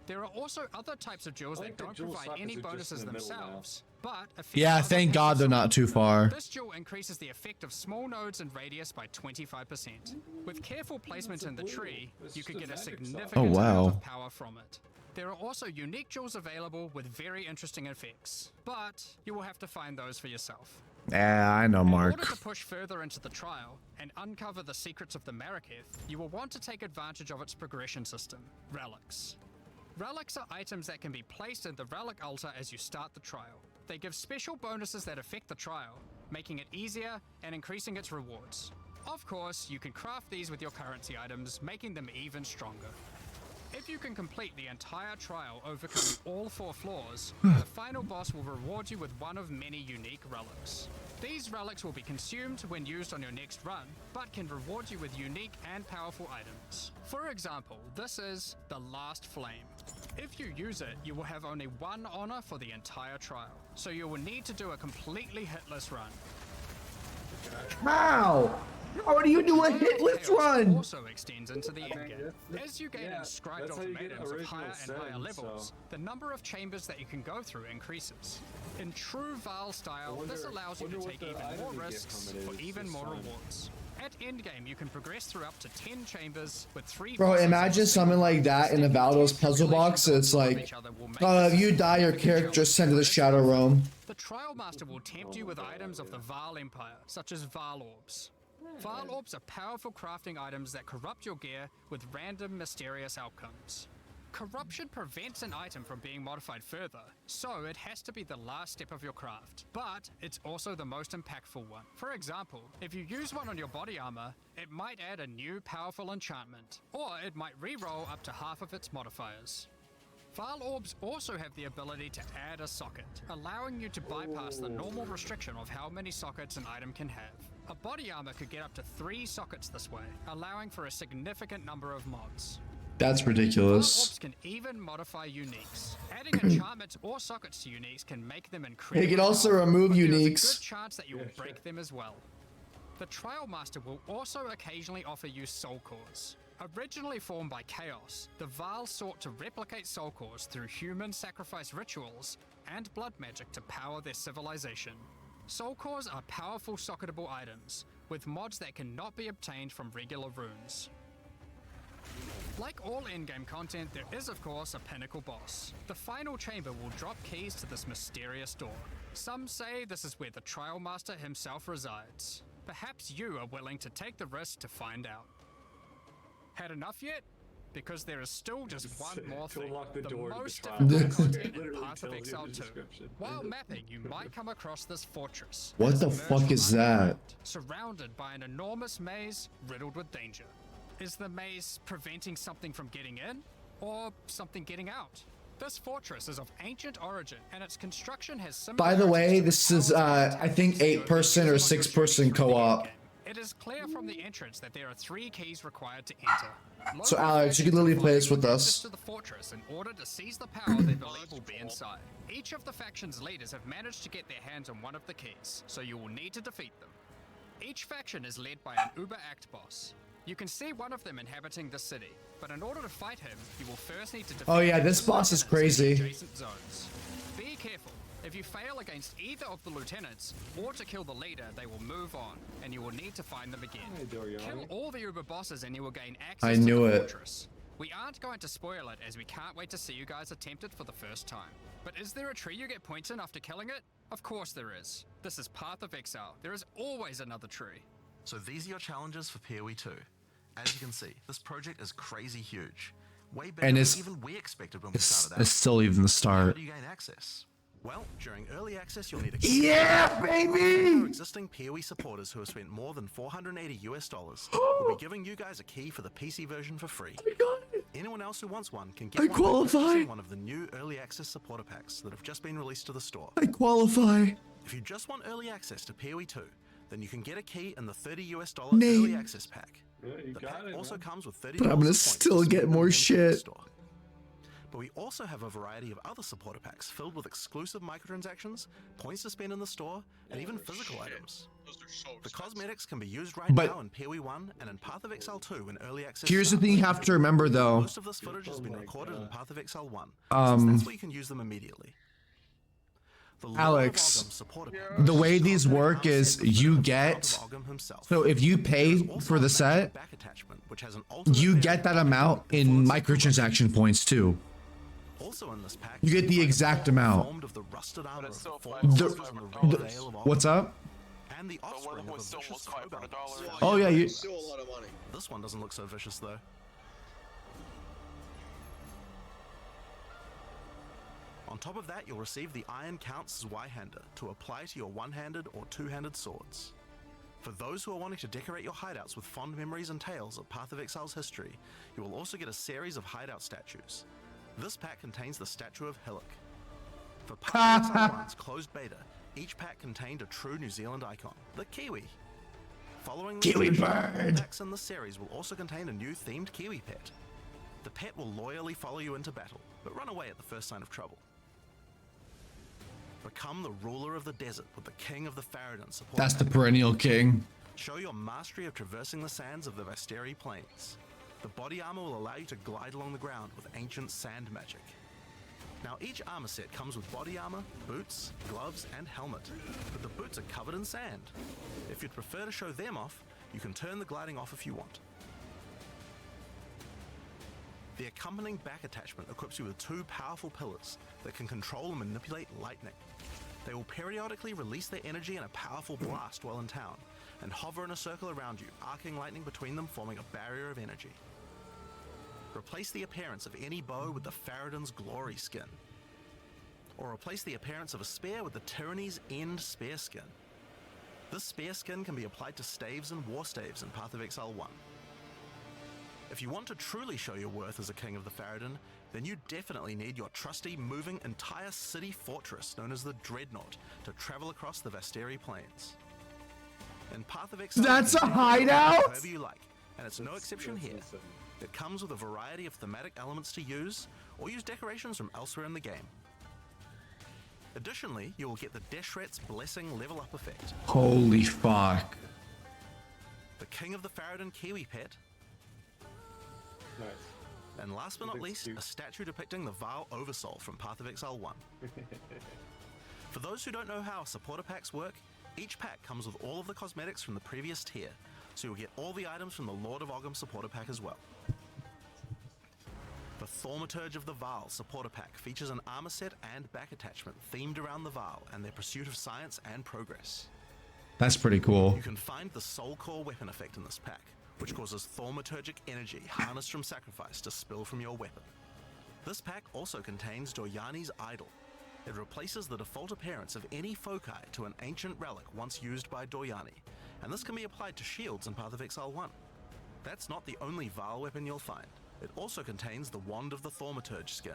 There are also other types of jewels that don't provide any bonuses themselves, but affect Yeah, other thank God passives they're on not them. too far. This jewel increases the effect of small nodes and radius by 25%. With careful placement in the tree, you could get a significant Oh, wow. amount of power from it. There are also unique jewels available with very interesting effects, but you will have to find those for yourself. Yeah, I know, In Mark. order to push further into the trial and uncover the secrets of the Maraketh, you will want to take advantage of its progression system, relics. Relics are items that can be placed in the relic altar as you start the trial. They give special bonuses that affect the trial, making it easier and increasing its rewards. Of course, you can craft these with your currency items, making them even stronger. If you can complete the entire trial overcoming all 4 floors, the final boss will reward you with one of many unique relics. These relics will be consumed when used on your next run, but can reward you with unique and powerful items. For example, this is the Last Flame. If you use it, you will have only 1 honor for the entire trial, so you will need to do a completely hitless run. How? How do you do a hitless run? Also extends into the endgame. As you gain inscribed that's how you get ultimatums of original higher and higher sin, levels, so- the number of chambers that you can go through increases. In true Val style, this allows you to take even more risks for even more rewards. At endgame, you can progress through up to 10 chambers with 3 Bro, bosses imagine on something like that in a Valdo's puzzle box. It's like, if you die, your character is sent to the Shadow Realm. The Trial Master will tempt you with items of the Val Empire, such as Val Orbs. Val Orbs are powerful crafting items that corrupt your gear with random mysterious outcomes. Corruption prevents an item from being modified further, so it has to be the last step of your craft, but it's also the most impactful one. For example, if you use one on your body armor, it might add a new powerful enchantment, or it might re-roll up to half of its modifiers. Vile orbs also have the ability to add a socket, allowing you to bypass the normal restriction of how many sockets an item can have. A body armor could get up to 3 sockets this way, allowing for a significant number of mods. That's Vile ridiculous. orbs can even modify uniques. Adding enchantments or sockets to uniques can make them incredibly It can also powerful, remove but there is a uniques. good chance that you will break them as well. The Trial Master will also occasionally offer you soul cores. Originally formed by Chaos, the Vile sought to replicate soul cores through human sacrifice rituals and blood magic to power their civilization. Soul cores are powerful socketable items, with mods that cannot be obtained from regular runes. Like all in-game content, there is of course a pinnacle boss. The final chamber will drop keys to this mysterious door. Some say this is where the Trial Master himself resides. Perhaps you are willing to take the risk to find out. Had enough yet? Because there is still just one more thing. The most difficult content in Path of Exile 2. While mapping, you might come across this fortress. What It the is fuck emerged is from that? underground, surrounded by an enormous maze riddled with danger. Is the maze preventing something from getting in, or something getting out? This fortress is of ancient origin, and its construction has By the way, this is I think 8-person or 6-person co-op. It is clear from the entrance that there are 3 keys required to enter. So Alex, you can literally play this with us. To the fortress in order to seize the power they believe will be inside. Each of the faction's leaders have managed to get their hands on one of the keys, so you will need to defeat them. Each faction is led by an Uber Act boss. You can see one of them inhabiting the city, but in order to fight him, you will first need to defeat Oh yeah, this the boss is lieutenants in the crazy. adjacent zones. Be careful. If you fail against either of the lieutenants, or to kill the leader, they will move on, and you will need to find them again. Kill all the Uber bosses and you will gain access I to knew the it. fortress. We aren't going to spoil it, as we can't wait to see you guys attempt it for the first time. But is there a tree you get points in after killing it? Of course there is. This is Path of Exile. There is always another tree. So these are your challenges for POE 2. As you can see, this project is crazy huge. Way better And than it's- even we expected when we It's started out. still even the How start. do you gain access? Well, during early access, you'll need a key. Yeah, Our baby! existing POE supporters who have spent more than $480 will be giving you guys a key for the PC version for free. Anyone else who wants one can get I one by purchasing qualify. one of the new early access supporter packs that have just been released to the store. I qualify. If you just want early access to POE 2, then you can get a key in the $30 Name. early access pack. The pack also comes with $30 But I'm gonna points still to get spend more in the shit. store. But we also have a variety of other supporter packs filled with exclusive microtransactions, points to spend in the store, and even physical items. Those are so The expensive. cosmetics can be used right But- now in POE 1 and in Path of Exile 2 in early access. Here's the starts. thing you have to remember though. Most of this footage has been recorded in Path of Exile 1, Um, since that's where you can use them immediately. The Lord of Alex, Ogham supporter pack the way is these a work combat is arm set with you the get- Lord of Ogham himself. So if you pay There's also for a the matching set, back attachment, which has an alternate you variant get that of amount the in full microtransaction points too. Also in this pack, You get the exact amount. formed of the rusted armor of the The- fallen soldiers in the Vale of What's up? and the offspring of a vicious cobra. Oh yeah, you. Still a lot of money. This one doesn't look so vicious though. On top of that, you'll receive the Iron Count's Y-hander to apply to your one-handed or two-handed swords. For those who are wanting to decorate your hideouts with fond memories and tales of Path of Exile's history, you will also get a series of hideout statues. This pack contains the statue of Hillock. For Path of Exile 1's closed beta, each pack contained a true New Zealand icon, the Kiwi. Following the Kiwi tradition, bird. packs in the series will also contain a new themed Kiwi pet. The pet will loyally follow you into battle, but run away at the first sign of trouble. Become the ruler of the desert with the king of the Faradin support. That's the perennial king. Show your mastery of traversing the sands of the Vasteri Plains. The body armor will allow you to glide along the ground with ancient sand magic. Now each armor set comes with body armor, boots, gloves, and helmet, but the boots are covered in sand. If you'd prefer to show them off, you can turn the gliding off if you want. The accompanying back attachment equips you with two powerful pillars that can control and manipulate lightning. They will periodically release their energy in a powerful blast while in town, and hover in a circle around you, arcing lightning between them, forming a barrier of energy. Replace the appearance of any bow with the Faradin's Glory skin. Or replace the appearance of a spear with the Tyranny's End spear skin. This spear skin can be applied to staves and war staves in Path of Exile 1. If you want to truly show your worth as a king of the Farad'n, then you definitely need your trusty moving entire city fortress known as the Dreadnought to travel across the Vasteri Plains. In Path of Exile, That's you a can decorate it hideout? however you like, and it's no exception here. It comes with a variety of thematic elements to use, or use decorations from elsewhere in the game. Additionally, you will get the Deshret's Blessing level up effect. Holy fuck. The King of the Farad'n Kiwi pet. Nice. And last but not Looks least, cute. a statue depicting the Val Oversoul from Path of Exile 1. For those who don't know how supporter packs work, each pack comes with all of the cosmetics from the previous tier, so you'll get all the items from the Lord of Ogham supporter pack as well. The Thaumaturge of the Val supporter pack features an armor set and back attachment themed around the Val and their pursuit of science and progress. That's pretty cool. You can find the Soul Core weapon effect in this pack, which causes thaumaturgic energy harnessed from sacrifice to spill from your weapon. This pack also contains Doryani's Idol. It replaces the default appearance of any foci to an ancient relic once used by Doryani, and this can be applied to shields in Path of Exile 1. That's not the only Val weapon you'll find. It also contains the Wand of the Thaumaturge skin,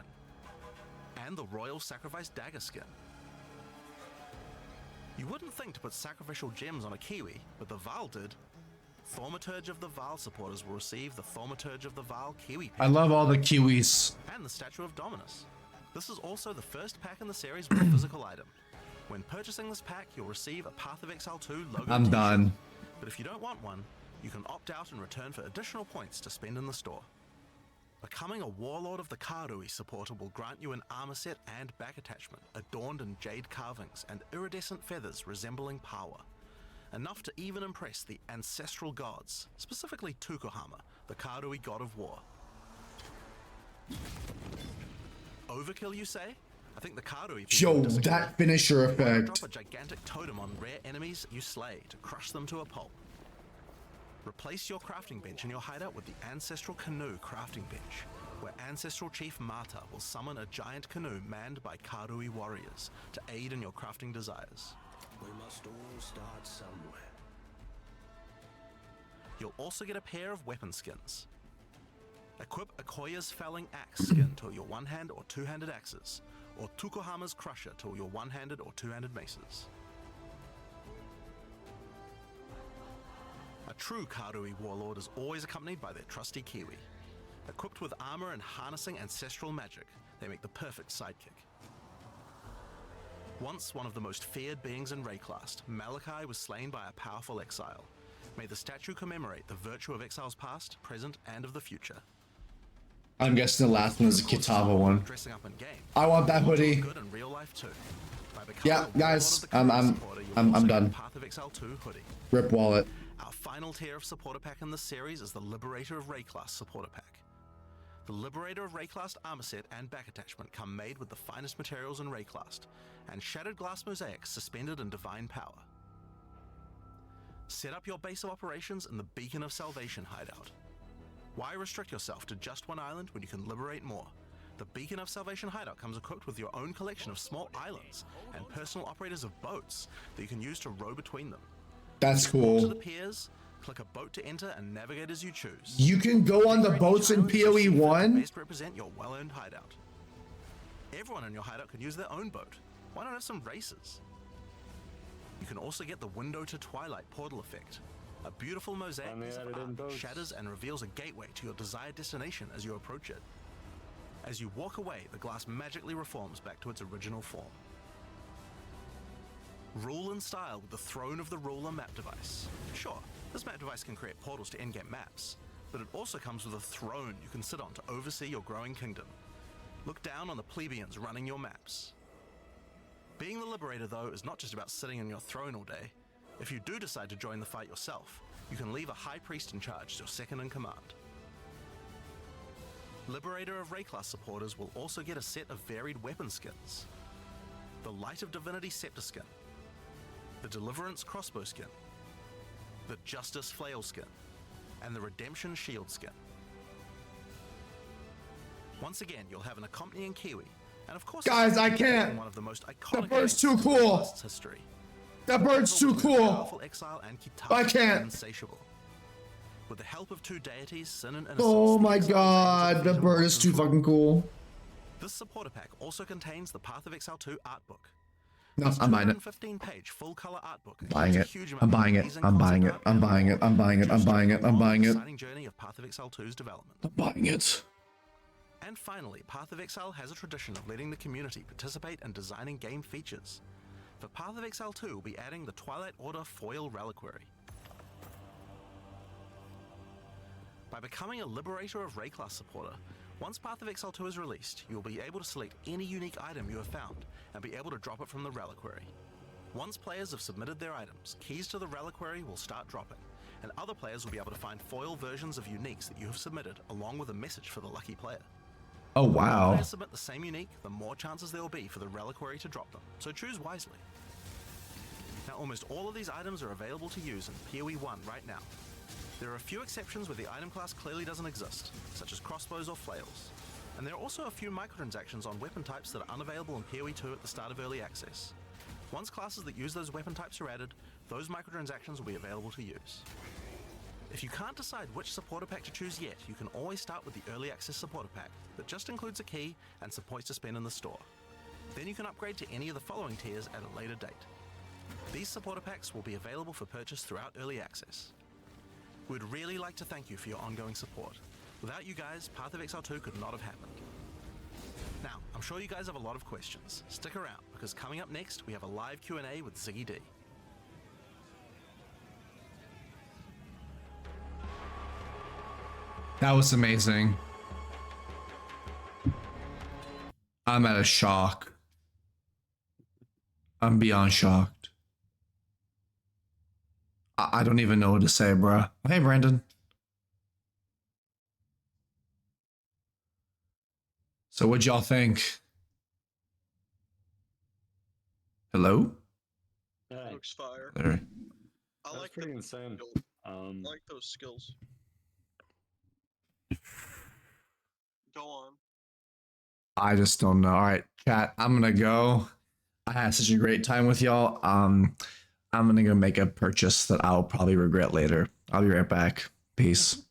and the Royal Sacrifice Dagger skin. You wouldn't think to put sacrificial gems on a Kiwi, but the Val did. Thaumaturge of the Val supporters will receive the Thaumaturge of the Val Kiwi I love all the Kiwis. and the Statue of Dominus. This is also the first pack in the series with a physical item. When purchasing this pack, you'll receive a Path of Exile 2 logo I'm t-shirt. done. But if you don't want one, you can opt out and return for additional points to spend in the store. Becoming a Warlord of the Karui supporter will grant you an armor set and back attachment adorned in jade carvings and iridescent feathers resembling power. Enough to even impress the ancestral gods, specifically Tukohama, the Karui god of war. Overkill, you say? I think the Karui people Yo, disagree. that finisher Why not effect. drop a gigantic totem on rare enemies you slay to crush them to a pulp. Replace your crafting bench in your hideout with the Ancestral Canoe crafting bench, where Ancestral Chief Mata will summon a giant canoe manned by Karui warriors to aid in your crafting desires. We must all start somewhere. You'll also get a pair of weapon skins. Equip Akoya's Felling Axe skin to your one-hand or two-handed axes, or Tukohama's Crusher to your one-handed or two-handed maces. A true Karui warlord is always accompanied by their trusty Kiwi. Equipped with armor and harnessing ancestral magic, they make the perfect sidekick. Once one of the most feared beings in Rayclast, Malachi was slain by a powerful exile. May the statue commemorate the virtue of exiles past, present, and of the future. I'm guessing the last one is a Kitava one. Dressing up in game. I want that hoodie. Good in real life too. By becoming Yeah, a warlord guys, of the I'm Karui supporter, you'll I'm also get a done. Path of Exile 2 hoodie. Rip wallet. Our final tier of supporter pack in this series is the Liberator of Rayclast supporter pack. The Liberator of Rayclast armor set and back attachment come made with the finest materials in Rayclast, and shattered glass mosaics suspended in divine power. Set up your base of operations in the Beacon of Salvation hideout. Why restrict yourself to just one island when you can liberate more? The Beacon of Salvation hideout comes equipped with your own collection of small islands and personal operators of boats that you can use to row between them. That's Walk to cool. the piers, click a boat to enter, and navigate as you choose. You can go on the boats in POE 1? Best represent your well-earned hideout. Everyone in your hideout can use their own boat. Why not have some races? You can also get the Window to Twilight portal effect. A beautiful mosaic Finally piece of added in art boats. shatters and reveals a gateway to your desired destination as you approach it. As you walk away, the glass magically reforms back to its original form. Rule in style with the Throne of the Ruler map device. Sure, this map device can create portals to endgame maps, but it also comes with a throne you can sit on to oversee your growing kingdom. Look down on the plebeians running your maps. Being the Liberator, though, is not just about sitting on your throne all day. If you do decide to join the fight yourself, you can leave a High Priest in charge as your second in command. Liberator of Rayclast supporters will also get a set of varied weapon skins. The Light of Divinity Scepter skin, the Deliverance Crossbow skin, the Justice Flail skin, and the Redemption Shield skin. Once again, you'll have an accompanying Kiwi, and of course, Guys, I can't. one of the most iconic That bird's events too in cool. Rayclast's history. That bird's too Powerful cool. Powerful exile and Kitana I can't. Insatiable. With the help of two deities, Sin and Innocence, Oh the my Exile god, is the able to bird defeat is them too from- fucking cool. This supporter pack also contains the Path of Exile 2 art book. No, This I'm buying it. 215-page full-color art book Buying includes it. a huge I'm amount of buying it. amazing I'm buying concept it. art I'm and buying it. more I'm buying it. to I'm start buying the it. I'm buying long, it. exciting journey of Path of Exile 2's development. I'm buying it. And finally, Path of Exile has a tradition of letting the community participate in designing game features. For Path of Exile 2, we'll be adding the Twilight Order foil reliquary. By becoming a Liberator of Rayclass supporter, once Path of Exile 2 is released, you will be able to select any unique item you have found and be able to drop it from the reliquary. Once players have submitted their items, keys to the reliquary will start dropping, and other players will be able to find foil versions of uniques that you have submitted, along with a message for the lucky player. Oh The more wow. players submit the same unique, the more chances there will be for the reliquary to drop them, so choose wisely. Now, almost all of these items are available to use in POE 1 right now. There are a few exceptions where the item class clearly doesn't exist, such as crossbows or flails. And there are also a few microtransactions on weapon types that are unavailable in POE 2 at the start of early access. Once classes that use those weapon types are added, those microtransactions will be available to use. If you can't decide which supporter pack to choose yet, you can always start with the early access supporter pack that just includes a key and some points to spend in the store. Then you can upgrade to any of the following tiers at a later date. These supporter packs will be available for purchase throughout early access. We'd really like to thank you for your ongoing support. Without you guys, Path of Exile 2 could not have happened. Now, I'm sure you guys have a lot of questions. Stick around, because coming up next, we have a live Q&A with Ziggy D. That was amazing. I'm at a shock. I'm beyond shocked. I don't even know what to say, bruh. Hey, Brandon. So what'd y'all think? Hello? Looks fire. There. I That's like pretty the insane. skills. I like those skills. Go on. I just don't know. All right, chat. I'm gonna go. I had such a great time with y'all. I'm gonna go make a purchase that I'll probably regret later. I'll be right back. Peace.